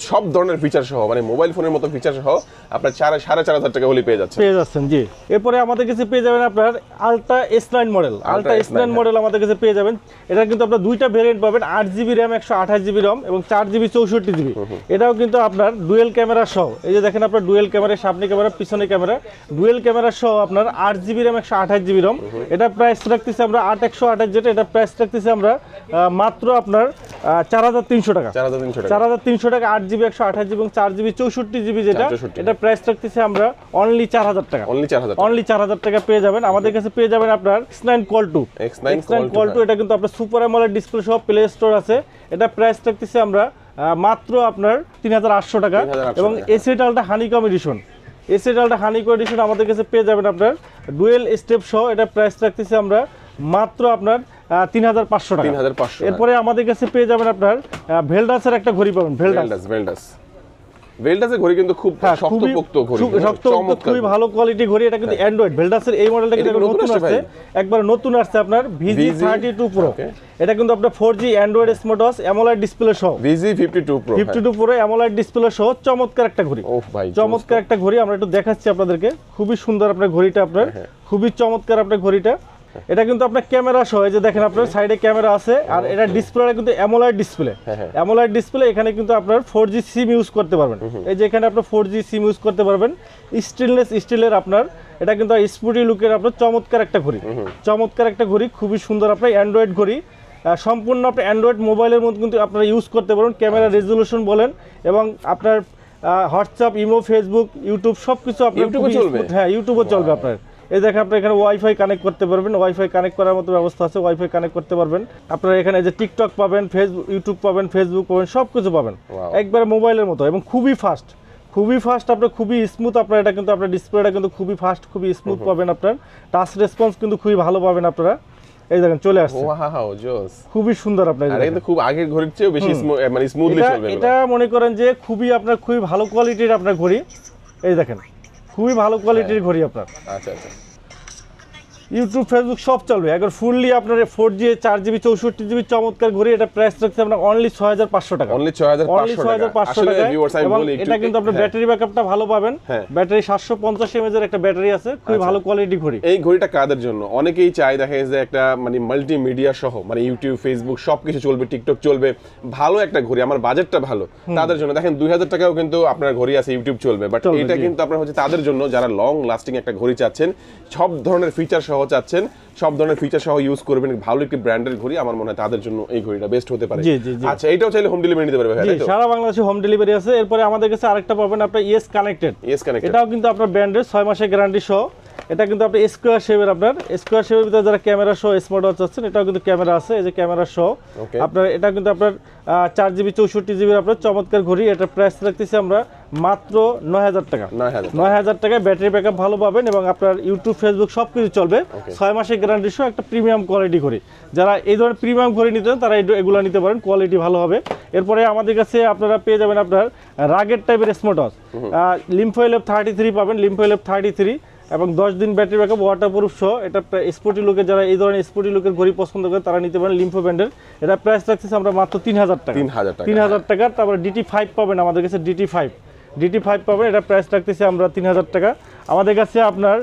সব ধরনের ফিচার সহ, মানে মোবাইল ফোনের মতো ফিচার সহ আপনার 4500 টাকা হলে পেয়ে যাচ্ছেন। জি এরপরে আমাদের কাছে পেয়ে যাবেন আপনার ultra S9 model. Ultra S9 model আমাদের কাছে পেয়ে যাবেন। এটা কিন্তু আপনার দুইটা ভেরিয়েন্ট পাবেন, 8GB র্যাম 128GB রম এবং 4GB 64GB। এটাও কিন্তু আপনার ডুয়েল ক্যামেরা সহ। এই যে দেখেন আপনার ডুয়েল ক্যামেরা, সামনে ক্যামেরা, পিছনে ক্যামেরা, ডুয়েল ক্যামেরা সহ আপনার 8GB র্যাম 128GB রম। এটা প্রাইস রাখতেছি আমরা 8128, যেটা এটা প্রাইস রাখতেছি আমরা মাত্র আপনার 4300 টাকা। 4300 টাকা 8GB 128GB এবং 4GB 64GB যেটা, এটা প্রাইস রাখতেছি আমরা অনলি 4000 টাকা। অনলি 4000 টাকা পেয়ে যাবেন। আমাদের কাছে পেয়ে যাবেন আপনার X9 Call 2। এটা কিন্তু আপনার সুপার অ্যামোলেড ডিসপ্লে সহ প্লে স্টোর আছে। এটা প্রাইস রাখতেছি আমরা মাত্র আপনার 3800 টাকা। এবং এসএড আলট্রা হানিকম এডিশন, আমাদের কাছে পেয়ে যাবেন আপনার ডুয়েল স্টেপ সহ। এটা প্রাইস রাখতেছি আমরা মাত্র আপনার 3500 টাকা। এরপরে আমাদের কাছে পেয়ে যাবেন আপনার ভেলডাসের একটা ঘড়ি পাবেন। ভেলডাসের ঘড়ি কিন্তু খুব শক্তপোক্ত ঘড়ি, খুবই ভালো কোয়ালিটি ঘড়ি। এটা কিন্তু অ্যান্ড্রয়েড ভেলডাসের এই মডেলটা কিন্তু নতুন আসছে, একবার নতুন আসছে আপনার VG32 Pro। এটা কিন্তু আপনার 4G Android smart watch, AMOLED display সহ, VG52 Pro অ্যামোলেড ডিসপ্লে সহ চমৎকার একটা ঘড়ি। চমৎকার একটা ঘড়ি আমরা একটু দেখাচ্ছি আপনাদেরকে। খুবই সুন্দর আপনার ঘড়িটা, আপনার খুবই চমৎকার আপনার ঘড়িটা। এটা কিন্তু আপনার ক্যামেরা সহ, এই যে দেখেন আপনার সাইডে ক্যামেরা আছে। আর এটা ডিসপ্লেটা কিন্তু অ্যামোলেড ডিসপ্লে। এখানে কিন্তু আপনার 4G সিম ইউজ করতে পারবেন। এই যে এখানে আপনার 4G সিম ইউজ করতে পারবেন। স্টেনলেস স্টিলের আপনার এটা কিন্তু স্পোর্টি লুকের আপনার চমৎকার একটা ঘড়ি, খুবই সুন্দর আপনার অ্যান্ড্রয়েড ঘড়ি। সম্পূর্ণ আপনার অ্যান্ড্রয়েড মোবাইলের মধ্যে কিন্তু আপনারা ইউজ করতে পারবেন। ক্যামেরা রেজলিউশন বলেন এবং আপনার হোয়াটসঅ্যাপ, ইমো, ফেসবুক, ইউটিউব সবকিছু আপনার ইউটিউবে চলবে আপনার। এই দেখেন আপনি এখানে ওয়াইফাই কানেক্ট করতে পারবেন, ওয়াইফাই কানেক্ট করার মতো ব্যবস্থা আছে, ওয়াইফাই কানেক্ট করতে পারবেন। আপনারা এখানে যে টিকটক পাবেন, ফেসবুক, ইউটিউব পাবেন, ফেসবুক পাবেন, সবকিছু পাবেন একবারে মোবাইলের মতো এবং খুবই ফাস্ট, আপনার খুবই স্মুথ। আপনার এটা কিন্তু আপনার ডিসপ্লেটা কিন্তু খুবই ফাস্ট, খুবই স্মুথ পাবেন। আপনার টাচ রেসপন্স কিন্তু খুবই ভালো পাবেন আপনারা। এই দেখেন চলে আসছে, ওয়াও জোস, খুবই সুন্দর। আপনার এটা কিন্তু খুব আগের ঘড়ির চেয়েও বেশি মানে স্মুথলি চলবে। এটা মনে করেন যে খুবই ভালো কোয়ালিটির আপনার ঘড়ি। এই দেখেন খুবই ভালো কোয়ালিটির ঘড়ি আপনার। আচ্ছা ইউটিউব ফেসবুক সব চলবে একবার ফুললি আপনার 4G 4GB 64GB চমৎকার ঘড়ি। এটা প্রাইস রাখছে আমরা অনলি 6500 টাকা, অনলি 6500 টাকা। এবং এটা কিন্তু আপনার ব্যাটারি ব্যাকআপটা ভালো পাবেন। ব্যাটারি 750 mAh এর একটা ব্যাটারি আছে, খুবই ভালো কোয়ালিটি ঘড়ি। এই ঘড়িটা কাদের জন্য? অনেকেই চায়, দেখা যায় যে একটা মানে মাল্টিমিডিয়া সহ মানে ইউটিউব ফেসবুক সবকিছু চলবে, টিকটক চলবে, ভালো একটা ঘড়ি, আমার বাজেটটা ভালো, তাদের জন্য। দেখেন 2000 টাকাও কিন্তু আপনার ঘড়ি আছে, ইউটিউব চলবে, বাট এটা কিন্তু আপনার হচ্ছে তাদের জন্য যারা লং লাস্টিং একটা ঘড়ি চাচ্ছেন, সব ধরনের ফিচার সহ চাচ্ছেন, সব ধরনের ফিচার সহ ইউজ করবেন, ভালো একটি ব্র্যান্ডের ঘড়ি, আমার মনে হয় তাদের জন্য এই ঘড়িটা বেস্ট হতে পারে। আচ্ছা, এটাও চাইলে হোম ডেলিভারি নিতে পারবে? জি, সারা বাংলাদেশে হোম ডেলিভারি আছে। এরপরে আমাদের কাছে আরেকটা পাবেন আপনার ইএস কানেক্টেড। এটাও কিন্তু আপনার ব্র্যান্ডের 6 মাসের গ্যারান্টি সহ। এটা কিন্তু আপনার স্কোয়ার শেপের, আপনার স্কোয়ার শেপের ভিতরে যারা ক্যামেরা সহ স্মার্ট ওয়াচ আছেন, এটাও কিন্তু ক্যামেরা আছে, এই যে ক্যামেরা সহ আপনার। এটা কিন্তু আপনার 4GB 64GB আপনার চমৎকার ঘড়ি। এটা প্রাইস রাখতেছি আমরা মাত্র 9000 টাকা। 9000 টাকায় ব্যাটারি ব্যাকআপ ভালো পাবেন এবং আপনার ইউটিউব ফেসবুক সবকিছু চলবে। 6 মাসের গ্যারান্টি সহ একটা প্রিমিয়াম কোয়ালিটি ঘড়ি। যারা এই ধরনের প্রিমিয়াম ঘড়ি নিতে চান তারা এগুলো নিতে পারেন, কোয়ালিটি ভালো হবে। এরপরে আমাদের কাছে আপনারা পেয়ে যাবেন আপনার রাগের টাইপের স্মার্ট ওয়াচ, লিম্ফো LF 33 পাবেন, লিম্ফো LF 33 এবং 10 দিন ব্যাটারি ব্যাকআপ, ওয়াটারপ্রুফ সহ। এটা স্পোর্টি লুকের, যারা এই ধরনের স্পোর্টি লুকের ঘড়ি পছন্দ করেন তারা নিতে পারেন লিম্ফো ব্র্যান্ডের। এটা প্রাইস রাখতেছি আমরা মাত্র 3000 টাকা। 3000 টাকা। তারপরে DT5 পাবেন আমাদের কাছে, DT5 পাবেন, এটা প্রাইস রাখতেছি আমরা 3000 টাকা। আমাদের কাছে আপনার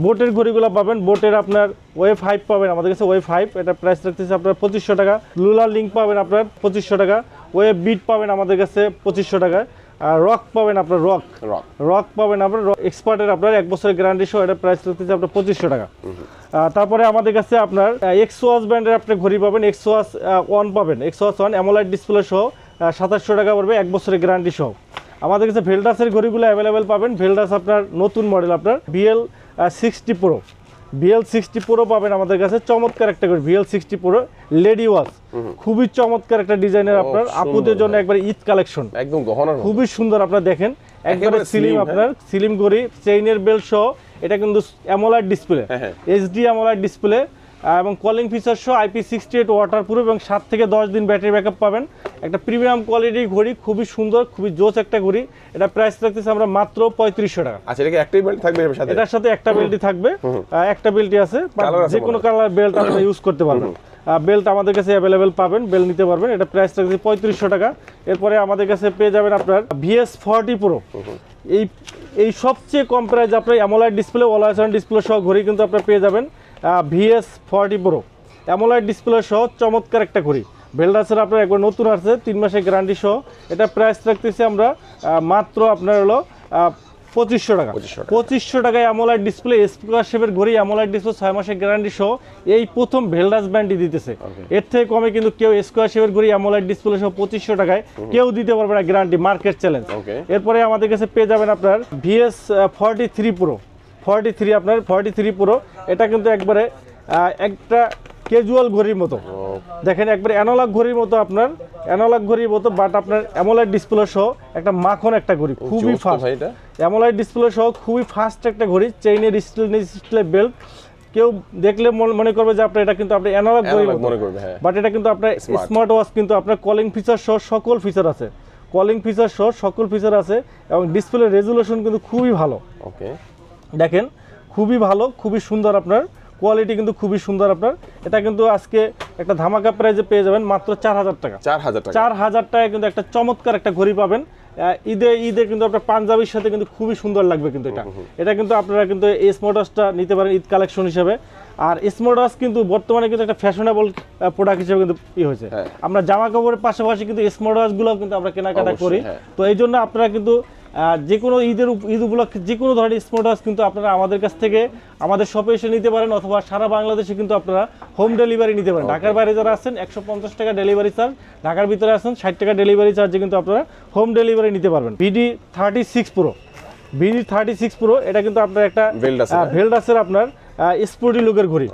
বোটের ঘড়িগুলো পাবেন, বোটের আপনার ওয়ে 5 পাবেন আমাদের কাছে, ওয়ে 5, এটা প্রাইস রাখতেছি আপনার 2500 টাকা। লুলার লিঙ্ক পাবেন আপনার 2500 টাকা। ওয়ে বিট পাবেন আমাদের কাছে 2500 টাকায়। আর রক পাবেন আপনার, রক পাবেন আপনার এক্সপার্টের আপনার 1 বছরের গ্যারান্টি সহ। এটা প্রাইস রাখতেছি আপনার 2500 টাকা। তারপরে আমাদের কাছে আপনার এক্সওয়াচ ব্র্যান্ডের আপনার ঘড়ি পাবেন, এক্সওয়াচ 1 পাবেন, এক্সওয়াচ 1 অ্যামোলাইড ডিসপ্লে সহ 2700 টাকা পড়বে 1 বছরের গ্যারান্টি সহ। আমাদের কাছে ভেলডাসের ঘড়িগুলো অ্যাভেলেবেল পাবেন। ভেলডাস আপনার নতুন মডেল আপনার VL60 Pro পাবেন আমাদের কাছে, চমৎকার একটা ঘড়ি VL60 Pro লেডি ওয়াচ, খুবই চমৎকার একটা ডিজাইনের আপনার আপুদের জন্য একবার ঈদ কালেকশন, একদম গহনা, খুবই সুন্দর। আপনার দেখেন একবারে স্লিম, আপনার স্লিম ঘড়ি, চেইনের বেল্ট সহ। এটা কিন্তু অ্যামোলাইড ডিসপ্লে, HD অ্যামোলাইড ডিসপ্লে এবং কলিং ফিচার সহ, IP68 ওয়াটারপ্রুফ এবং 7 থেকে 10 দিন ব্যাটারি ব্যাকআপ পাবেন। একটা প্রিমিয়াম কোয়ালিটির ঘড়ি, খুবই সুন্দর, খুবই জোস একটা ঘড়ি। এটা প্রাইস রাখতেছি আমরা মাত্র 3500 টাকা। আচ্ছা, এটা কি একটাই বেল্ট থাকবে এর সাথে? এটার সাথে একটা বেল্টই থাকবে, একটা বেল্টই আছে, যে কোনো কালার বেল্ট আপনারা ইউজ করতে পারবেন। বেল্ট আমাদের কাছে অ্যাভেলেবেল পাবেন, বেল্ট নিতে পারবেন। এটা প্রাইস রাখছি 3500 টাকা। এরপরে আমাদের কাছে পেয়ে যাবেন আপনার VS40 Pro। এই সবচেয়ে কম প্রাইস আপনার অ্যামোলাইড ডিসপ্লে, অলওয়েজ অন ডিসপ্লে সহ ঘড়ি কিন্তু আপনারা পেয়ে যাবেন VS40 Pro অ্যামোলাইড ডিসপ্লে সহ, চমৎকার একটা ঘড়ি। ভেলডাসের আপনার একবার নতুন আসছে, 3 মাসের গ্যারান্টি সহ। এটা প্রাইস রাখতেছি আমরা মাত্র আপনার হলো 2500 টাকা। 2500 টাকায় অ্যামোলাইড ডিসপ্লে, স্কোয়ার শেপের ঘড়ি, অ্যামোলাইড ডিসপ্লে, 6 মাসের গ্যারান্টি সহ। এই প্রথম ভেলডাস ব্র্যান্ডই দিতেছে। এর থেকে কমে কিন্তু কেউ স্কোয়ার শেপের ঘড়ি, অ্যামোলাইড ডিসপ্লে সহ 2500 টাকায় কেউ দিতে পারবে না, গ্যারান্টি, মার্কেট চ্যালেঞ্জ। এরপরে আমাদের কাছে পেয়ে যাবেন আপনার VS43 Pro, 43 আপনার 43 Pro। এটা কিন্তু একবারে একটা ক্যাজুয়াল ঘড়ির মতো, দেখেন একবারে অ্যানালগ ঘড়ির মতো, আপনার অ্যানালগ ঘড়ির মতো, বাট আপনার অ্যামোলাইড ডিসপ্লে সহ একটা মাখন একটা ঘড়ি, খুবই ফাস্ট। অ্যামোলাইড ডিসপ্লে সহ খুবই ফাস্ট একটা ঘড়ি, চেইনের স্টিল বেল্ট। কেউ দেখলে মনে করবে যে আপনার এটা কিন্তু আপনি অ্যানালগ ঘড়ি মনে করবে, বাট এটা কিন্তু আপনার স্মার্ট ওয়াচ, কিন্তু আপনার কলিং ফিচার সহ সকল ফিচার আছে, কলিং ফিচার সহ সকল ফিচার আছে এবং ডিসপ্লে রেজুলেশন কিন্তু খুবই ভালো। ওকে, দেখেন খুবই ভালো, খুবই সুন্দর, আপনার কোয়ালিটি কিন্তু খুবই সুন্দর। আপনার এটা কিন্তু আজকে একটা ধামাকা প্রাইজে পেয়ে যাবেন মাত্র 4000 টাকা। 4000 টাকায় কিন্তু একটা চমৎকার একটা ঘড়ি পাবেন। ঈদে কিন্তু আপনার পাঞ্জাবির সাথে কিন্তু খুবই সুন্দর লাগবে কিন্তু এটা কিন্তু আপনারা কিন্তু এই স্মার্ট ওয়াচটা নিতে পারেন ঈদ কালেকশন হিসেবে। আর স্মার্ট ওয়াচ কিন্তু বর্তমানে কিন্তু একটা ফ্যাশনেবল প্রোডাক্ট হিসেবে কিন্তু হয়েছে। আমরা জামা কাপড়ের পাশাপাশি কিন্তু স্মার্ট ওয়াচগুলো কিন্তু আমরা কেনাকাটা করি। তো এই জন্য আপনারা কিন্তু যে কোনো ঈদ উপলক্ষে যে কোনো ধরনের স্মার্ট ওয়াচ কিন্তু আপনারা আমাদের কাছ থেকে আমাদের শপে এসে নিতে পারেন, অথবা সারা বাংলাদেশে কিন্তু আপনারা হোম ডেলিভারি নিতে পারেন। ঢাকার বাইরে যারা আছেন 150 টাকা ডেলিভারি চার্জ, ঢাকার ভিতরে আছেন 60 টাকা ডেলিভারি চার্জে কিন্তু আপনারা হোম ডেলিভারি নিতে পারবেন। BD36 Pro এটা কিন্তু আপনার একটা ভেলডাসের আপনার স্পোর্টি লুকের ঘড়ি,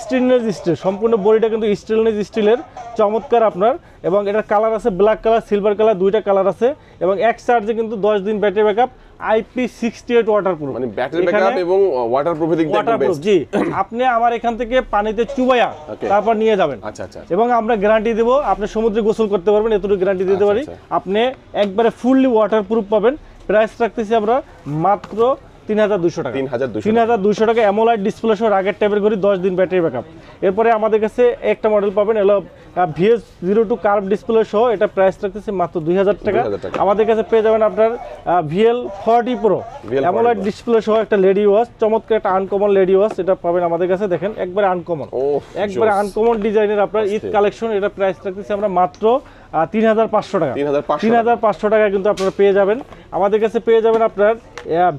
স্টেনলেস স্টিল, সম্পূর্ণ বডিটা কিন্তু স্টেনলেস স্টিলের, চমৎকার আপনার। এবং এটার কালার আছে ব্ল্যাক কালার, সিলভার কালার, দুইটা কালার আছে। এবং এক চার্জে কিন্তু 10 দিন ব্যাটারি ব্যাকআপ, IP68 ওয়াটারপ্রুফ, মানে ব্যাটারি ব্যাকআপ এবং ওয়াটারপ্রুফ দিক থেকে বেস্ট। জি, আপনি আমার এখান থেকে পানিতে চুবাইয়া তারপর নিয়ে যাবেন। আচ্ছা আচ্ছা। এবং আমরা গ্যারান্টি দেব, আপনি সমুদ্রে গোসল করতে পারবেন, এতটুকু গ্যারান্টি দিতে পারি। আপনি একবারে ফুললি ওয়াটারপ্রুফ পাবেন। প্রাইস রাখতেছি আমরা মাত্র 3200 টাকা। 3200 টাকা অ্যামোলাইড ডিসপ্লে সহ আগের টাইপের ঘড়ি, 10 দিন ব্যাটারি ব্যাকআপ। এরপরে আমাদের কাছে একটা মডেল পাবেন হলো VS02 কার্ভ ডিসপ্লে সহ, এটা প্রাইস রাখতেছে মাত্র 2000 টাকা। আমাদের কাছে পেয়ে যাবেন আপনার VL40 Pro অ্যামোলাইড ডিসপ্লে সহ একটা লেডি ওয়াচ, চমৎকার একটা আনকমন লেডি ওয়াচ, এটা পাবেন আমাদের কাছে। দেখেন একবারে আনকমন, একবারে আনকমন ডিজাইনের আপনার ঈদ কালেকশন। এটা প্রাইস রাখতেছে আমরা মাত্র 3500 টাকা। 3500 টাকা কিন্তু আপনারা পেয়ে যাবেন। আমাদের কাছে পেয়ে যাবেন আপনার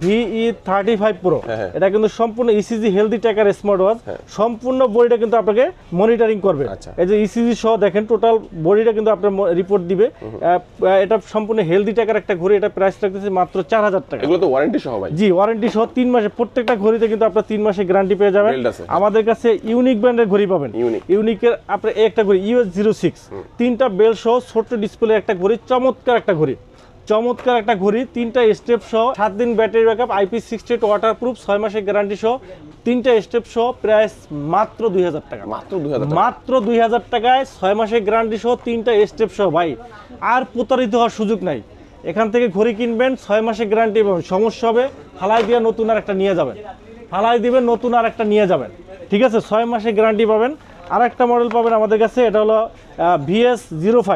VE35 Pro, এটা কিন্তু সম্পূর্ণ ECG healthy tracker smart watch, সম্পূর্ণ বডিটা কিন্তু আপনাকে মনিটরিং করবে। এই যে ECG সহ দেখেন টোটাল বডিটা কিন্তু আপনার রিপোর্ট দিবে। এটা সম্পূর্ণ হেলদি ট্র্যাকার একটা ঘড়ি, এটা প্রাইস রাখতেছে মাত্র 4000 টাকা। এগুলো তো ওয়ারেন্টি সহ ভাই? জি, ওয়ারেন্টি সহ 3 মাসে, প্রত্যেকটা ঘড়িতে কিন্তু আপনার 3 মাসের গ্যারান্টি পেয়ে যাবেন। আমাদের কাছে ইউনিক ব্র্যান্ডের ঘড়ি পাবেন। ইউনিকের আপনার একটা ঘড়ি US06, 3টা বেল সহ ছোট ডিসপ্লে একটা ঘড়ি, চমৎকার একটা ঘড়ি, চমৎকার একটা ঘড়ি, 3টা স্টেপ সহ, 7 দিন ব্যাটারি ব্যাকআপ, IP68 ওয়াটারপ্রুফ, 6 মাসের গ্যারান্টি সহ, 3টা স্টেপ সহ, প্রাইস মাত্র 2000 টাকা। মাত্র 2000 টাকায় 6 মাসের গ্যারান্টি সহ 3টা স্টেপ সহ। ভাই আর প্রতারিত হওয়ার সুযোগ নাই, এখান থেকে ঘড়ি কিনবেন, 6 মাসের গ্যারান্টি পাবেন, সমস্যা হবে ফালাই দিয়ে নতুন আর একটা নিয়ে যাবেন, ফালাই দিবেন নতুন আর একটা নিয়ে যাবেন, ঠিক আছে? 6 মাসের গ্যারান্টি পাবেন। আর একটা মডেল পাবেন আমাদের কাছে, এটা হলো VS05,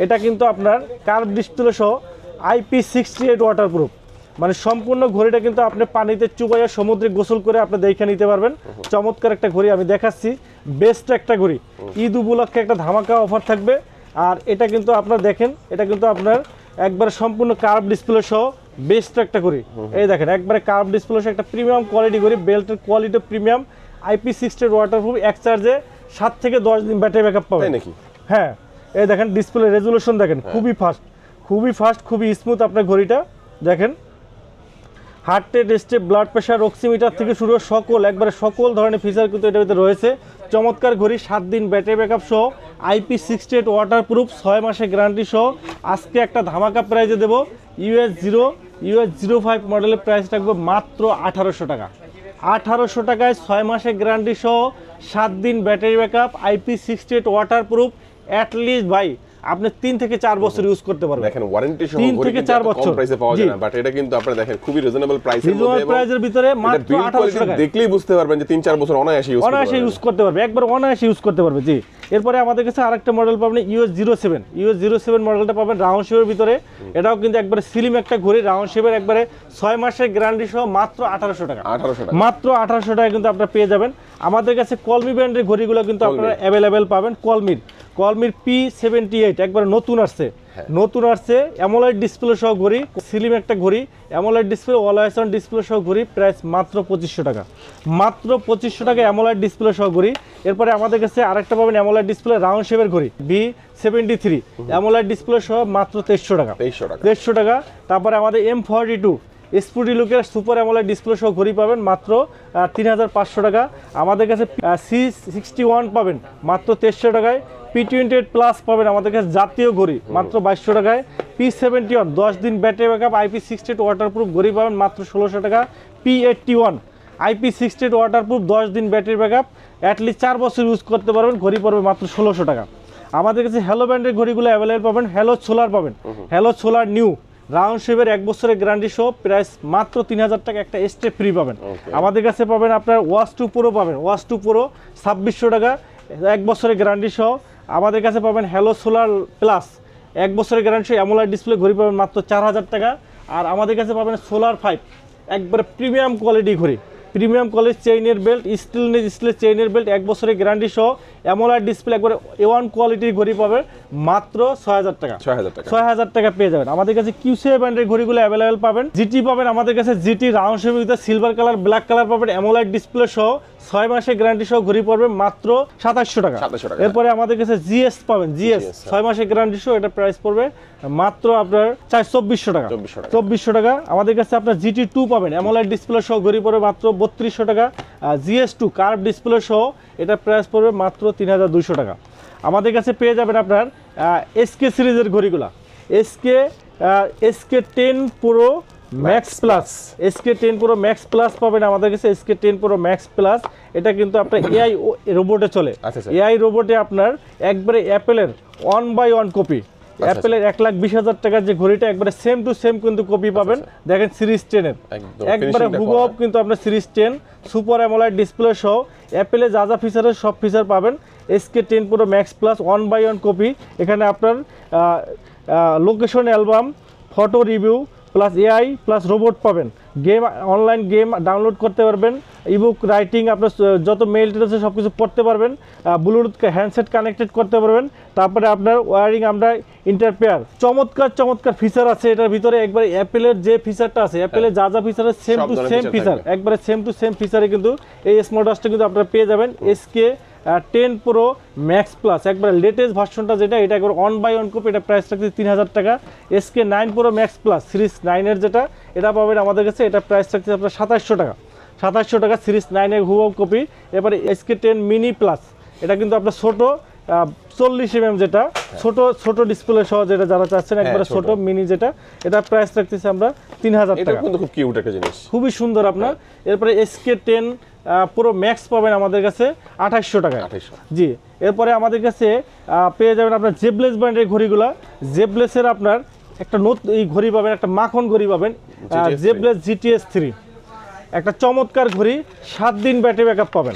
এটা কিন্তু আপনার কার্ভ ডিসপ্লে সহ IP68 ওয়াটারপ্রুফ, মানে সম্পূর্ণ ঘড়িটা কিন্তু আপনি পানিতে চুবাইয়া সমুদ্রে গোসল করে আপনি দেখে নিতে পারবেন। চমৎকার একটা ঘড়ি আমি দেখাচ্ছি, বেস্ট একটা ঘড়ি, ঈদ উপলক্ষে একটা ধামাকা অফার থাকবে। আর এটা কিন্তু আপনার দেখেন, এটা কিন্তু আপনার একবার সম্পূর্ণ কার্ভ ডিসপ্লে সহ বেস্ট একটা ঘড়ি। এই দেখেন একবারে কার্ভ ডিসপ্লে সহ একটা প্রিমিয়াম কোয়ালিটি ঘড়ি, বেল্টের কোয়ালিটি প্রিমিয়াম, IP68 ওয়াটারপ্রুফ, এক চার্জে 7 থেকে 10 দিন ব্যাটারি ব্যাকআপ পাবেন নাকি? হ্যাঁ, এই দেখেন ডিসপ্লে রেজুলেশন দেখেন, খুবই ফাস্ট, খুবই ফাস্ট, খুবই স্মুথ আপনার ঘড়িটা দেখেন। Heart rate, step, blood pressure, oximeter থেকে শুরু সকল একবারে সকল ধরনের ফিচার কিন্তু এটার ভিতরে রয়েছে। চমৎকার ঘড়ি, 7 দিন ব্যাটারি ব্যাকআপ সহ, IP68 ওয়াটারপ্রুফ, 6 মাসের গ্যারান্টি সহ। আজকে একটা ধামাকা প্রাইজে দেবো, US05 মডেলের প্রাইস রাখবো মাত্র 1800 টাকা। 1800 টাকায় 6 মাসের গ্যারান্টি সহ, 7 দিন battery backup, IP68 waterproof, at least ভাই আপনি 3 থেকে 4 বছর ইউজ করতে পারবেন। দেখেন ওয়ারেন্টি সহ 3 থেকে 4 বছর কম প্রাইসে পাওয়া যায় না, বাট এটা কিন্তু আপনারা দেখেন খুবই রিজনেবল প্রাইসের মধ্যে, এবং প্রাইসের ভিতরে মাত্র 1800 টাকা দেখলেই বুঝতে পারবেন যে 3-4 বছর অনায়াসে ইউজ করতে পারবে, একবার অনায়াসে ইউজ করতে পারবে। জি, এরপরে আমাদের কাছে আরেকটা মডেল পাবেন US07 মডেলটা পাবেন রাউন্ড শেপের ভিতরে, এটাও কিন্তু একবারে স্লিম একটা ঘড়ি, রাউন্ড শেপের, একবারে 6 মাসের গ্যারান্টি সহ, মাত্র 1800 টাকা। মাত্র 1800 টাকা কিন্তু আপনারা পেয়ে যাবেন। আমাদের কাছে কলমি ব্র্যান্ডের ঘড়িগুলো কিন্তু আপনারা অ্যাভেলেবেল পাবেন। কলমির P78 একবার নতুন আসছে, অ্যামোলাইড ডিসপ্লে সহ ঘড়ি, স্লিম একটা ঘড়ি, অ্যামোলাইড ডিসপ্লে, অলওয়েজ অন ডিসপ্লে সহ ঘড়ি, প্রাইস মাত্র 2500 টাকা। মাত্র 2500 টাকা অ্যামোলাইড ডিসপ্লে সহ ঘড়ি। এরপরে আমাদের কাছে আরেকটা পাবেন অ্যামোলাইড ডিসপ্লে রাউন্ড শেপের ঘড়ি, B73 অ্যামোলাইড ডিসপ্লে সহ, মাত্র 2300 টাকা। 2300 টাকা। তারপরে আমাদের M42 স্পুডি লুকের সুপার অ্যামোলেড ডিসপ্লে সহ ঘড়ি পাবেন মাত্র 3500 টাকা। আমাদের কাছে C61 পাবেন মাত্র 2300 টাকায়। P28 প্লাস পাবেন আমাদের কাছে জাতীয় ঘড়ি মাত্র 2200 টাকায়। P71 10 দিন ব্যাটারি ব্যাকআপ IP68 ওয়াটারপ্রুফ ঘড়ি পাবেন মাত্র 1600 টাকা। P81 IP68 ওয়াটারপ্রুফ 10 দিন ব্যাটারি ব্যাকআপ, অ্যাটলিস্ট 4 বছর ইউজ করতে পারবেন, ঘড়ি পড়বে মাত্র 1600 টাকা। আমাদের কাছে হ্যালো ব্র্যান্ডের ঘড়িগুলো অ্যাভেলেবল পাবেন। হ্যালো সোলার পাবেন, হ্যালো সোলার নিউ রাউন্ড শেপের 1 বছরের গ্যারান্টি সহ, প্রাইস মাত্র 3000 টাকা, একটা স্টেপ ফ্রি পাবেন। আমাদের কাছে পাবেন আপনার ওয়াচ 2 প্রো পাবেন, ওয়াচ 2 প্রো 2600 টাকা 1 বছরের গ্যারান্টি সহ। আমাদের কাছে পাবেন হ্যালো সোলার প্লাস 1 বছরের গ্যারান্টি সহ অ্যামোলেড ডিসপ্লে ঘড়ি পাবেন মাত্র 4000 টাকা। আর আমাদের কাছে পাবেন সোলার 5 একবারে প্রিমিয়াম কোয়ালিটি ঘড়ি, প্রিমিয়াম কোয়ালিটি চেইনের বেল্ট, স্টিল চেইনের বেল্ট 1 বছরের গ্যারান্টি সহ, অ্যামোলেড ডিসপ্লে একবারে A1 কোয়ালিটির ঘড়ি পাবেন মাত্র 6000 টাকা। 6000 টাকা পেয়ে যাবেন। আমাদের কাছে QCI ব্র্যান্ডের ঘড়িগুলো অ্যাভেলেবল পাবেন। জিটি পাবেন আমাদের কাছে, জিটি রাউন্ড শেপের ভিতরে সিলভার কালার, ব্ল্যাক কালার পাবেন, অ্যামোলেড ডিসপ্লে সহ 6 মাসের গ্যারান্টি সহ ঘড়ি পড়বে মাত্র 2700 টাকা। এরপরে আমাদের কাছে জিএস পাবেন, জিএস 6 মাসের গ্যারান্টি সহ, এটা প্রাইস পড়বে মাত্র আপনার 2400 টাকা। 2400 টাকা। আমাদের কাছে আপনার GT2 পাবেন, অ্যামোলেড ডিসপ্লে সহ ঘড়ি পড়বে মাত্র 3200 টাকা। GS2 কার্ভ ডিসপ্লে সহ, এটা প্রাইস পড়বে মাত্র 3200 টাকা। আমাদের কাছে পেয়ে যাবেন আপনার SK সিরিজের ঘড়িগুলা, SK10 Pro Max Plus, SK10 Pro Max Plus পাবেন আমাদের কাছে। SK10 Pro Max Plus এটা কিন্তু আপনার AI রোবটে চলে। AI রোবটে আপনার একবারে অ্যাপেলের 1/1 কপি, অ্যাপেলের 1,20,000 টাকার যে ঘড়িটা একবারে সেম টু সেম কিন্তু কপি পাবেন। দেখেন সিরিজ 10 এর একবারে হুবহু কিন্তু আপনার সিরিজ 10 সুপার অ্যামোলেড ডিসপ্লে সহ অ্যাপেলে যা যা ফিচারের সব ফিচার পাবেন। SK10 Pro Max Plus 1/1 copy. এখানে আপনার location album, photo review plus AI plus robot পাবেন। গেম, অনলাইন গেম ডাউনলোড করতে পারবেন। ইবুক রাইটিং, আপনার যত মেইল আছে সব কিছু পড়তে পারবেন। ব্লুটুথ হ্যান্ডসেট কানেক্টেড করতে পারবেন। তারপরে আপনার ওয়ারিং আমরা ইন্টারপেয়ার, চমৎকার চমৎকার ফিচার আছে এটার ভিতরে। একবারে অ্যাপেলের যে ফিচারটা আছে, অ্যাপেলের যা যা ফিচার আছে সেম টু সেম ফিচার, একবারে সেম টু সেম ফিচারে কিন্তু এই স্মার্ট ওয়াচটা কিন্তু আপনারা পেয়ে যাবেন। SK10 Pro Max Plus একবারে লেটেস্ট ভার্সনটা যেটা, এটা একবার 1/1 কপি, এটা প্রাইস রাখছে 3,000 টাকা। SK9 Pro Max Plus series 9 এর যেটা, এটা পাবেন আমাদের কাছে, এটা প্রাইস রাখছে আপনার 2700 টাকা। 2700 টাকা সিরিজ 9 এর হুবহু কপি। এবারে SK10 Mini Plus, এটা কিন্তু আপনার ছোট 40 mm যেটা ছোট ডিসপ্লে সহ যেটা যারা চাচ্ছেন একবারে ছোট মিনি যেটা, এটা প্রাইস রাখতেছি আমরা 3,000 টাকা। এটা কিন্তু খুব কিউট একটা জিনিস, খুবই সুন্দর আপনার। এরপরে SK10 Pro Max পাবেন আমাদের কাছে 2800 টাকায়। জি, এরপরে আমাদের কাছে পেয়ে যাবেন আপনার জেবলেস ব্র্যান্ডের ঘড়িগুলা। জেবলেসের আপনার একটা এই ঘড়ি পাবেন, একটা মাখন ঘড়ি পাবেন, জেবলেস GTS 3, একটা চমৎকার ঘড়ি। 7 দিন ব্যাটারি ব্যাকআপ পাবেন।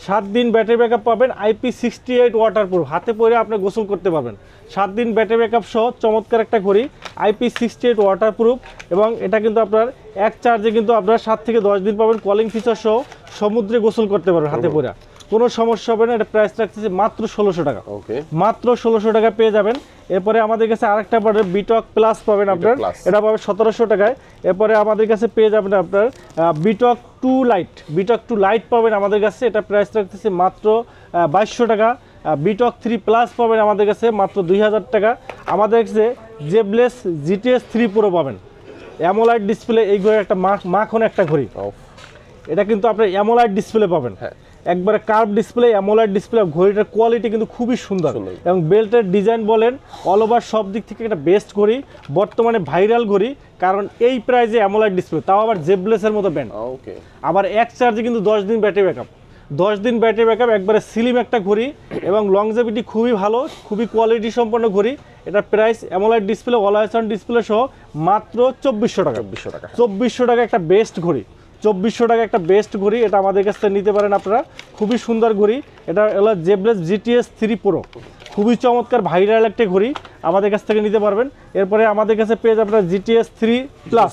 7 দিন ব্যাটারি ব্যাকআপ পাবেন। IP68 ওয়াটারপ্রুফ, হাতে পরে আপনি গোসল করতে পারবেন। 7 দিন ব্যাটারি ব্যাকআপ সহ চমৎকার একটা ঘড়ি, IP68 ওয়াটারপ্রুফ। এবং এটা কিন্তু আপনার এক চার্জে কিন্তু আপনার 7 থেকে 10 দিন পাবেন। কলিং ফিচার সহ সমুদ্রে গোসল করতে পারবেন হাতে পরে, কোনো সমস্যা হবে না। এটা প্রাইস রাখতেছে মাত্র 1600 টাকা। মাত্র 1600 টাকা পেয়ে যাবেন। এরপরে আমাদের কাছে আরেকটা পাবেন বিটক প্লাস পাবেন আপনার, এটা পাবেন 1700 টাকায়। এরপরে আমাদের কাছে পেয়ে যাবেন আপনার বিটক 2 লাইট পাবেন আমাদের কাছে, এটা প্রাইস রাখতেছে মাত্র 2200 টাকা। বিটক 3 প্লাস পাবেন আমাদের কাছে মাত্র 2000 টাকা। আমাদের কাছে জেবলেস GTS 3 Pro পাবেন, অ্যামোলাইড ডিসপ্লে। এই ঘড়ি একটা মাখন একটা ঘড়ি, এটা কিন্তু আপনার অ্যামোলাইড ডিসপ্লে পাবেন, একবারে কার্ভ ডিসপ্লে, অ্যামোলাইড ডিসপ্লে। ঘড়িটার কোয়ালিটি কিন্তু খুবই সুন্দর এবং বেল্টের ডিজাইন বলেন অল ওভার সব দিক থেকে একটা বেস্ট ঘড়ি, বর্তমানে ভাইরাল ঘড়ি। কারণ এই প্রাইসে অ্যামোলাইড ডিসপ্লে, তাও আবার জেবলেসের মতো ব্র্যান্ড। আবার এক চার্জে কিন্তু 10 দিন ব্যাটারি ব্যাকআপ, 10 দিন ব্যাটারি ব্যাকআপ, একবারে স্লিম একটা ঘড়ি এবং লংজেভিটি খুবই ভালো, খুবই কোয়ালিটি সম্পন্ন ঘড়ি। এটা price অ্যামোলাইড display, always on display সহ মাত্র 2400 টাকা। 2400 টাকা একটা বেস্ট ঘড়ি, 2400 টাকা একটা বেস্ট ঘড়ি। এটা আমাদের কাছ থেকে নিতে পারেন আপনারা, খুবই সুন্দর ঘড়ি। এটা হলো জেবলেস GTS 3 Pro, খুবই চমৎকার ভাইরাল একটা ঘড়ি, আমাদের কাছ থেকে নিতে পারবেন। এরপরে আমাদের কাছে পেয়ে যাবেন আপনার GTS 3 Plus,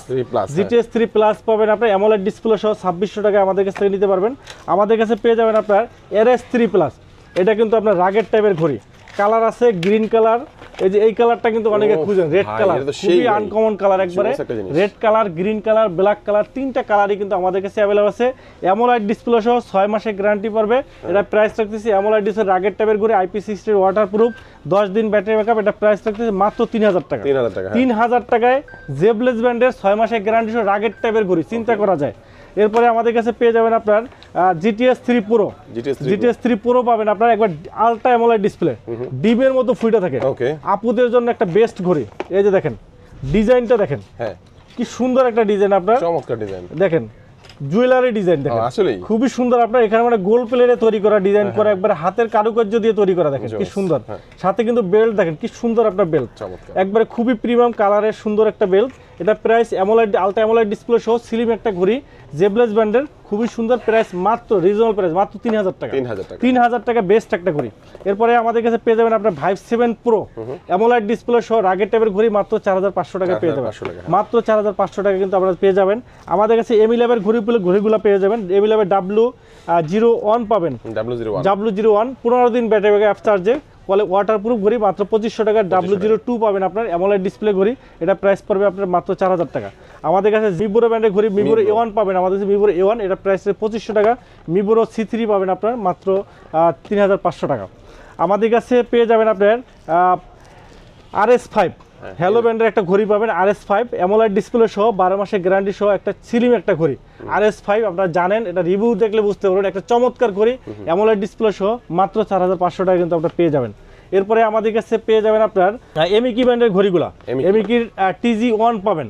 GTS 3 Plus পাবেন আপনার অ্যামোলেড ডিসপ্লে সহ 2600 টাকায় আমাদের কাছ থেকে নিতে পারবেন। আমাদের কাছে পেয়ে যাবেন আপনার RS3 Plus, এটা কিন্তু আপনার রাগের টাইপের ঘড়ি, কালার আছে গ্রিন কালার। এই যে এই কালারটা কিন্তু অনেকে খুঁজেন, রেড কালার, খুবই আনকমন কালার, একবারে red colour, green colour, black colour, তিনটা কালারই কিন্তু আমাদের কাছে অ্যাভেলেবল আছে। অ্যামোলাইড ডিসপ্লে সহ 6 মাসের গ্যারান্টি পড়বে। এটা প্রাইস রাখতেছি অ্যামোলাইড ডিসপ্লে রাগের টাইপের ঘড়ি, IP60 ওয়াটারপ্রুফ, 10 দিন ব্যাটারি ব্যাকআপ। এটা প্রাইস রাখতেছি মাত্র 3000 টাকা। 3000 টাকায় জেবলেস ব্র্যান্ডের 6 মাসের গ্যারান্টি সহ রাগের টাইপের ঘড়ি, চিন্তা করা যায়। এরপরে আমাদের কাছে পেয়ে যাবেন আপনার GTS 3 Pro, GTS 3 Pro পাবেন আপনার একবার আলট্রা অ্যামোলেড ডিসপ্লে, ডিবের মতো ফুটে থাকে। আপুদের জন্য একটা বেস্ট ঘড়ি। এই যে দেখেন ডিজাইনটা, দেখেন কি সুন্দর একটা ডিজাইন, আপনার চমৎকার ডিজাইন, দেখেন জুয়েলারি ডিজাইন, দেখেন আসলেই খুবই সুন্দর। আপনার এখানে মানে গোল্ড প্লেটে তৈরি করা, ডিজাইন করা, একবার হাতের কারুকার্য দিয়ে তৈরি করা, দেখেন কি সুন্দর। সাথে কিন্তু বেল্ট, দেখেন কি সুন্দর আপনার বেল্ট, একবারে খুবই প্রিমিয়াম কালারের সুন্দর একটা বেল্ট। এটা price AMOLED, ultra AMOLED display সহ স্লিম একটা ঘড়ি, জেবলেস ব্র্যান্ডের, খুবই সুন্দর। প্রাইস মাত্র রিজনেবল প্রাইস, মাত্র 3000 টাকা। 3000 টাকা বেস্ট একটা ঘড়ি। এরপরে আমাদের কাছে পেয়ে যাবেন আপনার Vive 7 Pro অ্যামোলেড ডিসপ্লে সহ রাগের টাইপের ঘড়ি, মাত্র 4500 টাকা পেয়ে যাবেন, মাত্র 4500 টাকা কিন্তু আপনারা পেয়ে যাবেন। আমাদের কাছে এমিল্যাবের ঘড়িগুলো পেয়ে যাবেন। এমিল্যাবের W01 পাবেন, W01 15 দিন ব্যাটারি ব্যাকআপ চার্জে, বলে ওয়াটারপ্রুফ ঘড়ি, মাত্র 2500 টাকা। W02 পাবেন আপনার অ্যামোলেড ডিসপ্লে ঘড়ি, এটা প্রাইস পড়বে আপনার মাত্র 4000 টাকা। আমাদের কাছে মিবোরো ব্র্যান্ডের ঘড়ি, মিবোরো A1 পাবেন আমাদের কাছে, মিবোরো A1, এটা প্রাইস 2500 টাকা। মিবোরো C3 পাবেন আপনার মাত্র 3500 টাকা। আমাদের কাছে পেয়ে যাবেন আপনার RS5 হ্যালো ব্র্যান্ডের একটা ঘড়ি পাবেন, RS5 অ্যামোলেড ডিসপ্লে সহ 12 মাসের গ্যারান্টি সহ একটা স্লিম একটা ঘড়ি। RS5 আপনারা জানেন, এটা রিভিউ দেখলে বুঝতে পারবেন, একটা চমৎকার ঘড়ি অ্যামোলেড ডিসপ্লে সহ মাত্র 4500 টাকা কিন্তু আপনারা পেয়ে যাবেন। এরপরে আমাদের কাছে পেয়ে যাবেন আপনার এমিকি ব্র্যান্ডের ঘড়িগুলা, এমিকির TG1 পাবেন,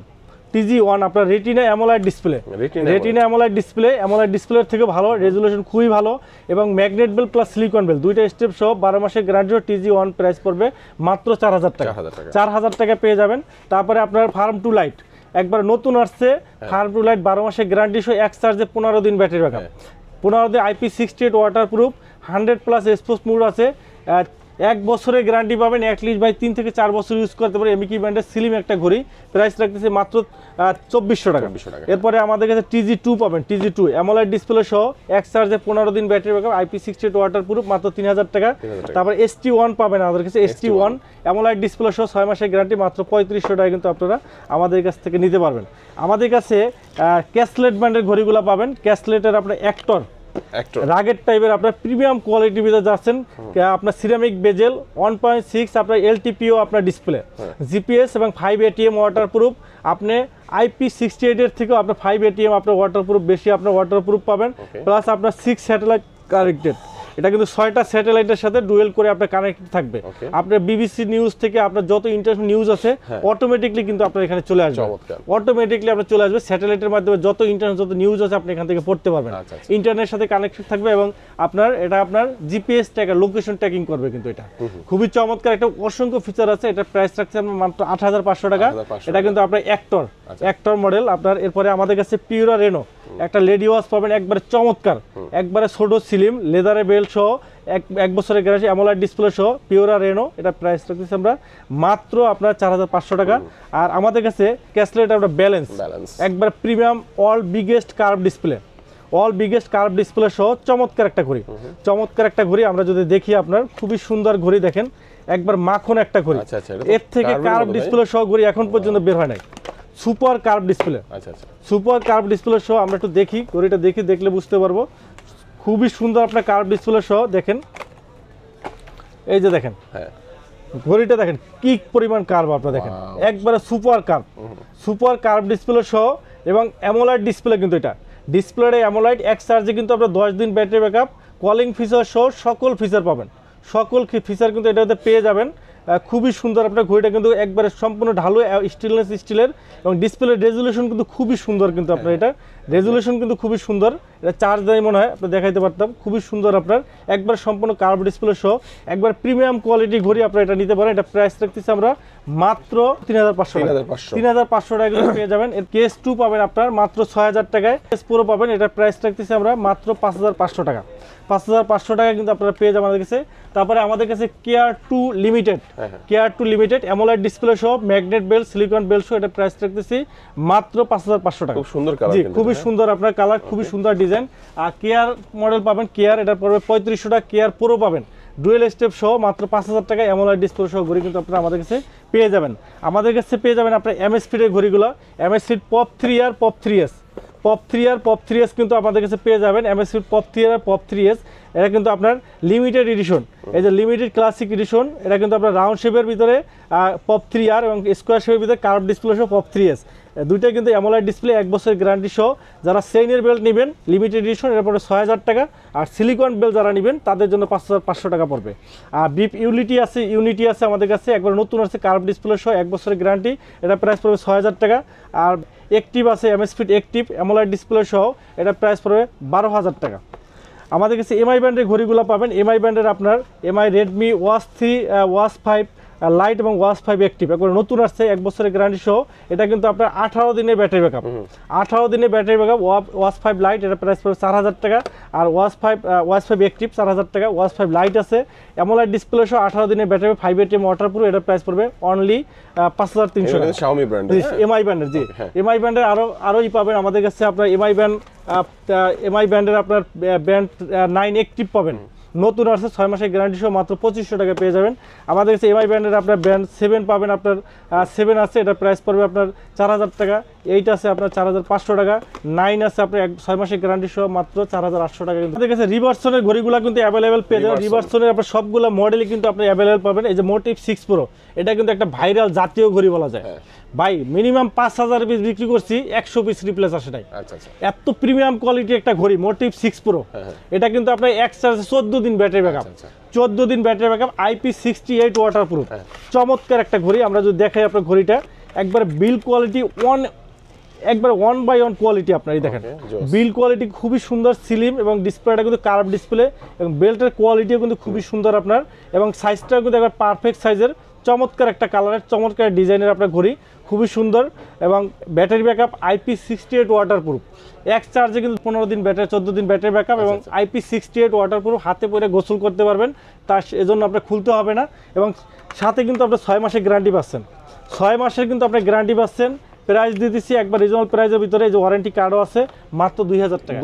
TG1 আপনার retina AMOLED display, retina AMOLED ডিসপ্লের থেকে ভালো, রেজুলেশন খুবই ভালো এবং magnet belt plus silicon belt দুইটা স্টেপ সহ 12 মাসের গ্যারান্টি TG1 প্রাইস পড়বে মাত্র 4000 টাকা। 4000 টাকা পেয়ে যাবেন। তারপরে আপনার ফার্ম টু লাইট একবার নতুন আসছে, ফার্ম টু লাইট 12 মাসের গ্যারান্টি সহ এক চার্জে 15 দিন ব্যাটারি ব্যাকআপ, 15 দিন IP68 ওয়াটারপ্রুফ, 100+ স্পোর্টস মোড আছে, 1 বছরের গ্যারান্টি পাবেন, অ্যাটলিস্ট ভাই 3 থেকে 4 বছর ইউজ করতে পারে। এমকি ব্র্যান্ডের স্লিম একটা ঘড়ি, প্রাইস রাখতেছে মাত্র 2400 টাকা। এরপরে আমাদের কাছে TG2 পাবেন, TG2 অ্যামোলাইড ডিসপ্লে সহ এক চার্জে 15 দিন ব্যাটারি ব্যাকআপ, IP68 ওয়াটারপ্রুফ, মাত্র 3000 টাকা। তারপর ST1 পাবেন আমাদের কাছে, ST1 অ্যামোলাইড ডিসপ্লে সহ 6 মাসের গ্যারান্টি, মাত্র 3500 টাকা কিন্তু আপনারা আমাদের কাছ থেকে নিতে পারবেন। আমাদের কাছে ক্যাসলেট ব্র্যান্ডের ঘড়িগুলো পাবেন, ক্যাসলেটের আপনার অ্যাক্টর রাগের টাইপের আপনার প্রিমিয়াম কোয়ালিটির ভিতরে যাচ্ছেন, আপনার সিরামিক বেজেল 1.6 আপনার LTPO আপনার ডিসপ্লে, GPS এবং 5 ATM ওয়াটারপ্রুফ। আপনি IP68 এর থেকেও আপনার 5 ATM আপনার ওয়াটারপ্রুফ বেশি আপনার ওয়াটারপ্রুফ পাবেন, প্লাস আপনার 6 স্যাটেলাইট কানেক্টেড। এটা কিন্তু 6টা স্যাটেলাইটের সাথে ডুয়েল করে আপনার কানেক্টেড থাকবে। আপনার BBC নিউজ থেকে আপনার যত ইন্টারন্যাশনাল নিউজ আছে অটোমেটিকলি কিন্তু আপনার এখানে চলে আসবে, অটোমেটিকলি আপনার চলে আসবে। স্যাটেলাইটের মাধ্যমে যত ইন্টারনেট যত নিউজ আছে আপনি এখান থেকে পড়তে পারবেন, ইন্টারনেটের সাথে কানেক্টেড থাকবে এবং আপনার এটা আপনার GPS ট্র্যাকার লোকেশন ট্র্যাকিং করবে। কিন্তু এটা খুবই চমৎকার একটা অসংখ্য ফিচার আছে। এটা প্রাইস রাখছে আমরা মাত্র 8500 টাকা। এটা কিন্তু আপনার অ্যাক্টর মডেল আপনার। এরপরে আমাদের কাছে পিউরা রেনো একটা লেডি ওয়াচ পাবেন, একবারে চমৎকার, একবারে ছোট স্লিম লেদারে বেল্ট সহ, এক বছরের গ্যারান্টি, অ্যামোলাইড ডিসপ্লে সহ, পিউরা রেনো। এটা প্রাইস রাখতেছি আমরা মাত্র আপনার 4500 টাকা। আর আমাদের কাছে ক্যাসলেট আমরা ব্যালেন্স একবার premium all biggest curve display সহ চমৎকার একটা ঘড়ি, আমরা যদি দেখি আপনার খুবই সুন্দর ঘড়ি, দেখেন একবার মাখন একটা ঘড়ি। এর থেকে কার্ভ ডিসপ্লে সহ ঘড়ি এখন পর্যন্ত বের হয় নাই। Super curve display, super curve display সহ আমরা একটু দেখি ঘড়িটা, দেখলে বুঝতে পারবো। খুবই সুন্দর আপনার কার্ভ ডিসপ্লে সহ, দেখেন এই যে দেখেন ঘড়িটা, দেখেন কি পরিমাণ কার্ভ আপনারা দেখেন, একবারে সুপার কার্ভ ডিসপ্লে সহ এবং অ্যামোলাইড ডিসপ্লে। কিন্তু এটা ডিসপ্লেটা অ্যামোলাইড, এক চার্জে কিন্তু আপনার 10 দিন ব্যাটারি ব্যাকআপ, কলিং ফিচার সহ সকল ফিচার পাবেন, সকল ফিচার কিন্তু এটাতে পেয়ে যাবেন। খুবই সুন্দর আপনার ঘড়িটা, কিন্তু একবারে সম্পূর্ণ ঢালু স্টেনলেস স্টিলের এবং ডিসপ্লে রেজুলেশন কিন্তু খুবই সুন্দর। কিন্তু আপনার এটা রেজুলেশন কিন্তু খুবই সুন্দর, এটা চার্জ দেয় মনে হয় আপনি দেখাইতে পারতাম। খুবই সুন্দর আপনার একবার সম্পূর্ণ কার্ভ ডিসপ্লে সহ একবার প্রিমিয়াম কোয়ালিটি ঘড়ি আপনারা এটা নিতে পারেন। এটা প্রাইস রাখতেছি আমরা মাত্র 3500 টাকা কিন্তু পেয়ে যাবেন। এর কেস 2 পাবেন আপনার মাত্র 6000 টাকায়, কেস পুরো পাবেন, এটা প্রাইস রাখতেছি আমরা মাত্র 5500 টাকা। 5500 টাকা কিন্তু আপনারা পেয়ে যাবেন আমাদের কাছে। তারপরে আমাদের কাছে KR2 লিমিটেড অ্যামোলাইড ডিসপ্লে সহ ম্যাগনেট বেল সিলিকন বেল সহ, এটা প্রাইস রাখতেছি মাত্র 5500 টাকা। খুব সুন্দর কালার, খুবই সুন্দর আপনার কালার, খুবই সুন্দর ডিজাইন। আর KR মডেল পাবেন, KR এটা পড়বে 3500 টাকা। KR পুরো পাবেন ডুয়েল স্টেপ সহ মাত্র 5000 টাকা, অ্যামোলাইড ডিসপ্লে সহ ঘড়ি কিন্তু আপনারা আমাদের কাছে পেয়ে যাবেন। আমাদের কাছে পেয়ে যাবেন আপনার MSFit এর ঘড়িগুলো, MSFit pop 3R pop 3S কিন্তু আমাদের কাছে পেয়ে যাবেন। MSFit pop 3R pop 3S এটা কিন্তু আপনার লিমিটেড এডিশন, এই যে লিমিটেড ক্লাসিক এডিশন। এটা কিন্তু আপনার রাউন্ড শেপের ভিতরে পপ 3R এবং স্কোয়ার শেপের ভিতরে কার্ভ ডিসপ্লে সহ পপ 3S, দুইটা কিন্তু অ্যামোলাইড ডিসপ্লে, 1 বছরের গ্যারান্টি সহ। যারা চেইনের বেল্ট নেবেন লিমিটেড এডিশন, এর পরে 6000 টাকা। আর সিলিকন বেল্ট যারা নেবেন তাদের জন্য 5500 টাকা পড়বে। আর বিপ ইউনিটি আছে আমাদের কাছে, একবার নতুন আছে কার্ভ ডিসপ্লে সহ 1 বছরের গ্যারান্টি, এটা প্রাইস পড়বে 6000 টাকা। আর অ্যাক্টিভ আছে MSFit অ্যাক্টিভ অ্যামোলাইড ডিসপ্লে সহ, এটা প্রাইস পড়বে 12000 টাকা। আমাদের কাছে MI ব্র্যান্ডের ঘড়িগুলো পাবেন, MI ব্র্যান্ডের আপনার MI Redmi watch 3 watch 5 light এবং ওয়াচ 5 অ্যাক্টিভ, একবার নতুন আসছে 1 বছরের গ্যারান্টি সহ। এটা কিন্তু আপনার 18 দিনের ব্যাটারি ব্যাকআপ, 18 দিনের ব্যাটারি ব্যাকআপ। ওয়াচ 5 লাইট এটা প্রাইস পড়বে 4000 টাকা। আর ওয়াচ 5 অ্যাক্টিভ 4000 টাকা। ওয়াচ 5 লাইট আছে অ্যামোলাইড ডিসপ্লে সহ 18 দিনের ব্যাটারি, 5 ATM ওয়াটারপ্রুফ, এটা প্রাইস পড়বে অনলি 5300 টাকা। Xiaomi ব্র্যান্ড, MI ব্র্যান্ডের, জি MI ব্র্যান্ডের আরো পাবেন আমাদের কাছে আপনার MI ব্র্যান্ডের আপনার ব্র্যান্ড 9 অ্যাক্টিভ পাবেন, নতুন আসছে 6 মাসের গ্যারান্টি সহ মাত্র 2500 টাকা পেয়ে যাবেন। আমাদের কাছে MI ব্র্যান্ডের আপনার ব্র্যান্ড 7 পাবেন, আপনার 7 আছে, এটা প্রাইস পড়বে আপনার 4000 টাকা। 8 আছে আপনার 4500 টাকা। 9 আছে আপনার 6 মাসের গ্যারান্টি সহ মাত্র 4800 টাকা। আমাদের কাছে রিভার্সনের ঘড়িগুলো কিন্তু অ্যাভেলেবেল পেয়ে যাবেন। রিভার্সনের আপনার সবগুলো মডেলই কিন্তু আপনি অ্যাভেলেবেল পাবেন। এই যে মোটিভ 6 প্রো, এটা কিন্তু একটা ভাইরাল জাতীয় ঘড়ি বলা যায় ভাই। মিনিমাম 5000 পিস বিক্রি করছি, 100 পিস রিপ্লেস আসে নাই। এত প্রিমিয়াম কোয়ালিটি একটা ঘড়ি মোটিভ 6 প্রো। এটা কিন্তু আপনার এক চার্জে 14 দিন ব্যাটারি ব্যাকআপ, 14 দিন ব্যাটারি ব্যাকআপ, IP68 ওয়াটারপ্রুফ। চমৎকার একটা ঘড়ি। আমরা যদি দেখাই আপনার ঘড়িটা, একবার বিল কোয়ালিটি একবার 1/1 কোয়ালিটি আপনার এই দেখেন বিল কোয়ালিটি খুবই সুন্দর, স্লিম এবং ডিসপ্লেটা কিন্তু কার্ভ ডিসপ্লে এবং বেল্টের কোয়ালিটিও কিন্তু খুবই সুন্দর আপনার, এবং সাইজটাও কিন্তু একবার পারফেক্ট সাইজের, চমৎকার একটা কালারের, চমৎকার ডিজাইনের আপনার ঘড়ি, খুবই সুন্দর। এবং ব্যাটারি ব্যাকআপ IP68 ওয়াটারপ্রুফ, এক চার্জে কিন্তু 15 দিন ব্যাটারি, 14 দিন ব্যাটারি ব্যাকআপ, এবং IP68 ওয়াটারপ্রুফ, হাতে পরে গোসল করতে পারবেন, তার এজন্য আপনার খুলতে হবে না। এবং সাথে কিন্তু আপনার 6 মাসের গ্যারান্টি পাচ্ছেন, 6 মাসের কিন্তু আপনি গ্যারান্টি পাচ্ছেন। প্রাইস দিয়ে দিচ্ছি একবার রিজনেবল প্রাইসের ভিতরে, যে ওয়ারেন্টি কার্ডও আছে, মাত্র 2000 টাকা।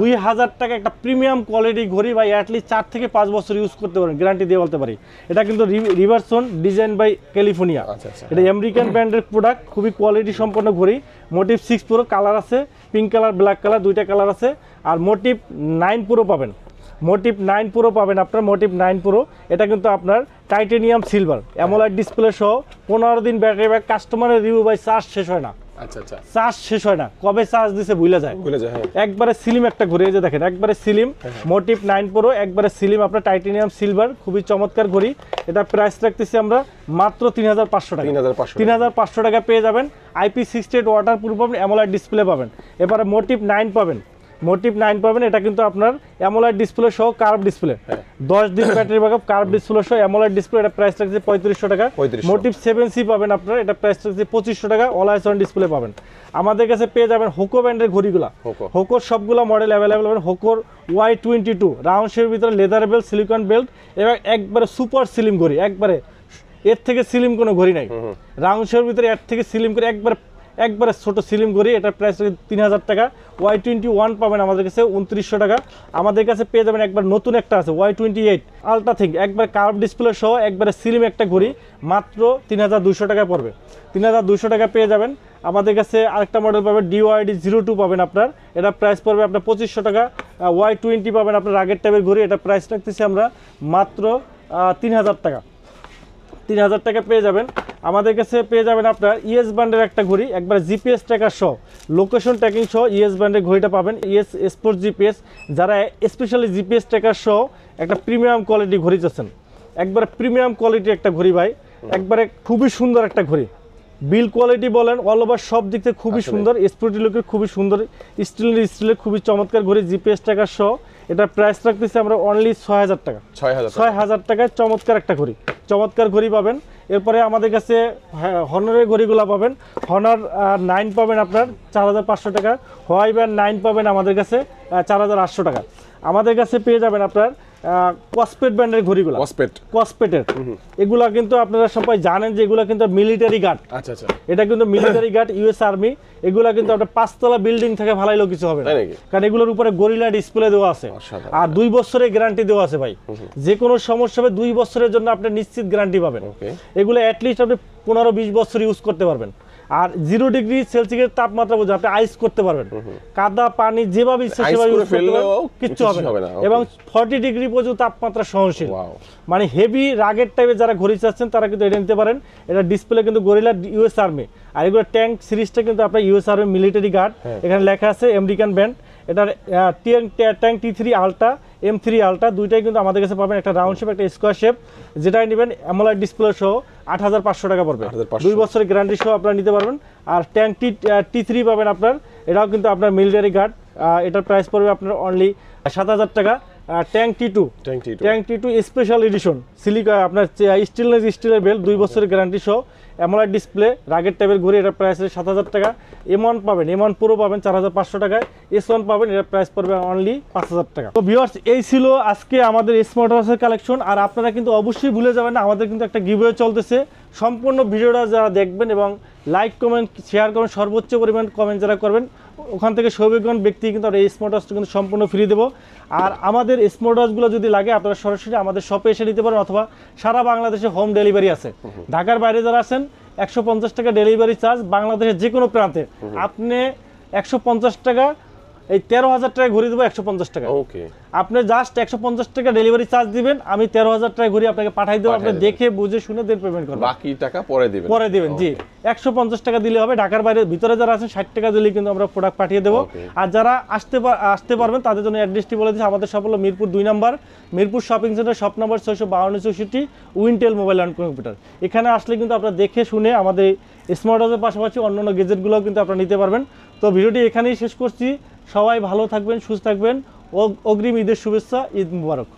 2000 টাকা একটা প্রিমিয়াম কোয়ালিটি ঘড়ি ভাই, অ্যাটলিস্ট 4 থেকে 5 বছর ইউজ করতে পারেন, গ্যারান্টি দিয়ে বলতে পারি। এটা কিন্তু রিভারসন ডিজাইন বাই ক্যালিফোর্নিয়া, এটা আমেরিকান ব্র্যান্ডের প্রোডাক্ট, খুবই কোয়ালিটি সম্পন্ন ঘড়ি। মোটিভ 6 প্রো কালার আছে, পিঙ্ক কালার, ব্ল্যাক কালার, দুইটা কালার আছে। আর মোটিভ 9 প্রো পাবেন, মোটিভ 9 প্রো পাবেন আপনার, মোটিভ 9 প্রো। এটা কিন্তু আপনার টাইটেনিয়াম সিলভার, অ্যামোলাইড ডিসপ্লে সহ, 15 দিন ব্যাটারি ব্যাক। কাস্টমারের রিভিউ ভাই চার্জ শেষ হয় না, চার্জ শেষ হয় না, কবে চার্জ দিছে ভুলে যায়। একবারে সিলিম একটা ঘড়ি, এই যে দেখেন একবারে সিলিম, মোটিভ 9 প্রো, একবারে সিলিম আপনার, টাইটেনিয়াম সিলভার, খুবই চমৎকার ঘড়ি। এটা প্রাইস রাখতেছি আমরা মাত্র 3500 টাকা। 3500 টাকা পেয়ে যাবেন। IP68 ওয়াটারপ্রুফ পাবেন, অ্যামোলাইড ডিসপ্লে পাবেন। এবারে মোটিভ 9 পাবেন, মোটিভ 9 পাবেন। এটা কিন্তু আপনার অ্যামোলাইড ডিসপ্লে সহ, কার্ভ ডিসপ্লে, 10 দিন ব্যাটারি ব্যাকআপ, কার্ভ ডিসপ্লে সহ, অ্যামোলাইড ডিসপ্লে। এটা প্রাইস রাখছে 3500 টাকা। মোটিভ 7C পাবেন আপনার, এটা প্রাইস রাখছে 2500 টাকা। অল আইস অন ডিসপ্লে পাবেন। আমাদের কাছে পেয়ে যাবেন হোকো ব্র্যান্ডের ঘড়িগুলা, হোকোর সবগুলো মডেল অ্যাভেলেবেল পাবেন। হোকোর Y22 রাউন্ড শেপের ভিতরে, লেদার বেল্ট, সিলিকন বেল্ট, এবং একবারে সুপার সিলিম ঘড়ি, একবারে এর থেকে সিলিম কোনো ঘড়ি নাই। রাউন্ড শেপের ভিতরে এর থেকে সিলিম করে একবারে ছোট সিলিম ঘড়ি, এটার প্রাইস 3000 টাকা। Y21 পাবেন আমাদের কাছে 2900 টাকা। আমাদের কাছে পেয়ে যাবেন একবার নতুন একটা আছে Y28 আলট্রা থিং, একবার কার্ভ ডিসপ্লে সহ, একবারে সিলিম একটা ঘড়ি, মাত্র 3200 টাকা পড়বে। 3200 টাকা পেয়ে যাবেন। আমাদের কাছে আরেকটা মডেল পাবেন DYD02 পাবেন আপনার, এটা প্রাইস পড়বে আপনার 2500 টাকা। Y20 পাবেন আপনার আগের টাইপের ঘড়ি, এটা প্রাইস রাখতেছি আমরা মাত্র 3000 টাকা। 3000 টাকা পেয়ে যাবেন। আমাদের কাছে পেয়ে যাবেন আপনার ইএস ব্র্যান্ডের একটা ঘড়ি, একবার জিপিএস ট্র্যাকার সহ, লোকেশন ট্র্যাকিং সহ ইএস ব্র্যান্ডের ঘড়িটা পাবেন। ইএস স্পোর্ট জিপিএস, যারা স্পেশালি জিপিএস ট্র্যাকার সহ একটা প্রিমিয়াম কোয়ালিটি ঘড়ি চাচ্ছেন, একবার প্রিমিয়াম কোয়ালিটির একটা ঘড়ি ভাই, একবারে খুবই সুন্দর একটা ঘড়ি। বিল কোয়ালিটি বলেন, অল ওভার সব দিক থেকে খুবই সুন্দর, স্পোর্টি লুকের খুবই সুন্দর, স্টিলের খুবই চমৎকার ঘড়ি, জিপিএস ট্র্যাকার সহ। এটা প্রাইস রাখতেছি আমরা অনলি 6000 টাকা। 6000 টাকায় চমৎকার একটা ঘড়ি, চমৎকার ঘড়ি পাবেন। এরপরে আমাদের কাছে হনারের ঘড়িগুলো পাবেন। হনার 9 পাবেন আপনার 4500 টাকা। হোয়াই ব্যান্ড 9 পাবেন আমাদের কাছে 4800 টাকা। আমাদের কাছে পেয়ে যাবেন আপনার কসপেট ব্র্যান্ডের ঘড়িগুলো, কসপেটের এগুলা কিন্তু আপনারা সবাই জানেন যে এগুলা কিন্তু মিলিটারি গার্ড। আচ্ছা, এটা কিন্তু মিলিটারি গার্ড, ইউএস আর্মি। এগুলা কিন্তু আপনার 5 তলা বিল্ডিং থেকে ভালোই কিছু হবে না, কারণ এগুলোর উপরে গরিলা ডিসপ্লে দেওয়া আছে, আর 2 বছরের গ্যারান্টি দেওয়া আছে ভাই। যে কোনো সমস্যা হবে 2 বছরের জন্য আপনি নিশ্চিত গ্যারান্টি পাবেন। এগুলো অ্যাটলিস্ট আপনি 15-20 বছর ইউজ করতে পারবেন। আর 0 ডিগ্রি সেলসিয়াসের তাপমাত্রা বুঝে আপনি আইস করতে পারবেন, কাদা পানি যেভাবে ইচ্ছা সেভাবে ইউজ করতে পারবেন, কিচ্ছু হবে না। এবং 40 ডিগ্রি পর্যন্ত তাপমাত্রা সহনশীল, মানে হেভি রাগের টাইপের যারা ঘড়ি চাচ্ছেন তারা কিন্তু এটা নিতে পারেন। এটা ডিসপ্লে কিন্তু গরিলা ইউএস আর্মি, আর এগুলো ট্যাঙ্ক সিরিজটা কিন্তু আপনার ইউএস আর্মি মিলিটারি গার্ড। এখানে লেখা আছে আমেরিকান ব্র্যান্ড। এটার tank T3 ultra, M3 ultra দুইটাই কিন্তু আমাদের কাছে পাবেন। একটা রাউন্ড শেপ, একটা স্কোয়ার শেপ, যেটাই নেবেন অ্যামোলাইড ডিসপ্লে সহ 8500 টাকা পড়বে। 2 বছরের গ্যারান্টি সহ আপনারা নিতে পারবেন। আর ট্যাঙ্ক T3 পাবেন আপনার, এটাও কিন্তু আপনার মিলিটারি গার্ড। এটার প্রাইস পড়বে আপনার অনলি 7000 টাকা। Tank T2 special edition, silica আপনার স্টিলের বেল্ট, 2 বছরের গ্যারান্টি সহ, অ্যামোলাইড ডিসপ্লে, রাগের টাইপের ঘড়ি। এটার প্রাইস 7000 টাকা। M1 পাবেন, M1 Pro পাবেন 4500 টাকায়। S1 পাবেন, এটার প্রাইস পড়বে অনলি 5000 টাকা। তো ভিউয়ার্স, এই ছিল আজকে আমাদের স্মার্ট ওয়াচের কালেকশন। আর আপনারা কিন্তু অবশ্যই ভুলে যাবেন না, আমাদের কিন্তু একটা গিভওয়ে চলতেছে। সম্পূর্ণ ভিডিওটা যারা দেখবেন এবং লাইক কমেন্ট শেয়ার করবেন, সর্বোচ্চ পরিমাণ কমেন্ট যারা করবেন, ওখান থেকে সৌভাগ্যবান ব্যক্তি কিন্তু আমরা এই স্মার্ট ওয়াচটা কিন্তু সম্পূর্ণ ফ্রি দেবো। আর আমাদের স্মার্ট ওয়াচগুলো যদি লাগে আপনারা সরাসরি আমাদের শপে এসে নিতে পারেন, অথবা সারা বাংলাদেশে হোম ডেলিভারি আছে। ঢাকার বাইরে যারা আছেন 150 টাকা ডেলিভারি চার্জ, বাংলাদেশের যে কোনো প্রান্তে আপনি 150 টাকা এই 13,000 টাকা ঘড়ি দেবো 150 টাকা। ওকে, আপনি জাস্ট 150 টাকা ডেলিভারি চার্জ দিবেন, আমি 13,000 টাকা ঘড়ি আপনাকে পাঠাই দেবো, আপনি দেখে বুঝে শুনে দেন পেমেন্ট করবেন, বাকি টাকা পরে দিবেন। পরে দিবেন জি। 150 টাকা দিলে হবে। ঢাকার বাইরে ভিতরে যারা আছেন 60 টাকা দিলে কিন্তু আমরা প্রোডাক্ট পাঠিয়ে দেবো। আর যারা আসতে পারবেন তাদের জন্য অ্যাড্রেসটি বলে দিচ্ছি। আমাদের সব হলো Mirpur 2 number, Mirpur shopping centre, shop number 652-64, Wintel mobile and computer. এখানে আসলে কিন্তু আপনারা দেখে শুনে আমাদের স্মার্ট ওয়াচের পাশাপাশি অন্যান্য গেজেটগুলোও কিন্তু আপনারা নিতে পারবেন। তো ভিডিওটি এখানেই শেষ করছি। সবাই ভালো থাকবেন, সুস্থ থাকবেন। অগ্রিম ঈদের শুভেচ্ছা, ঈদ মুবারক।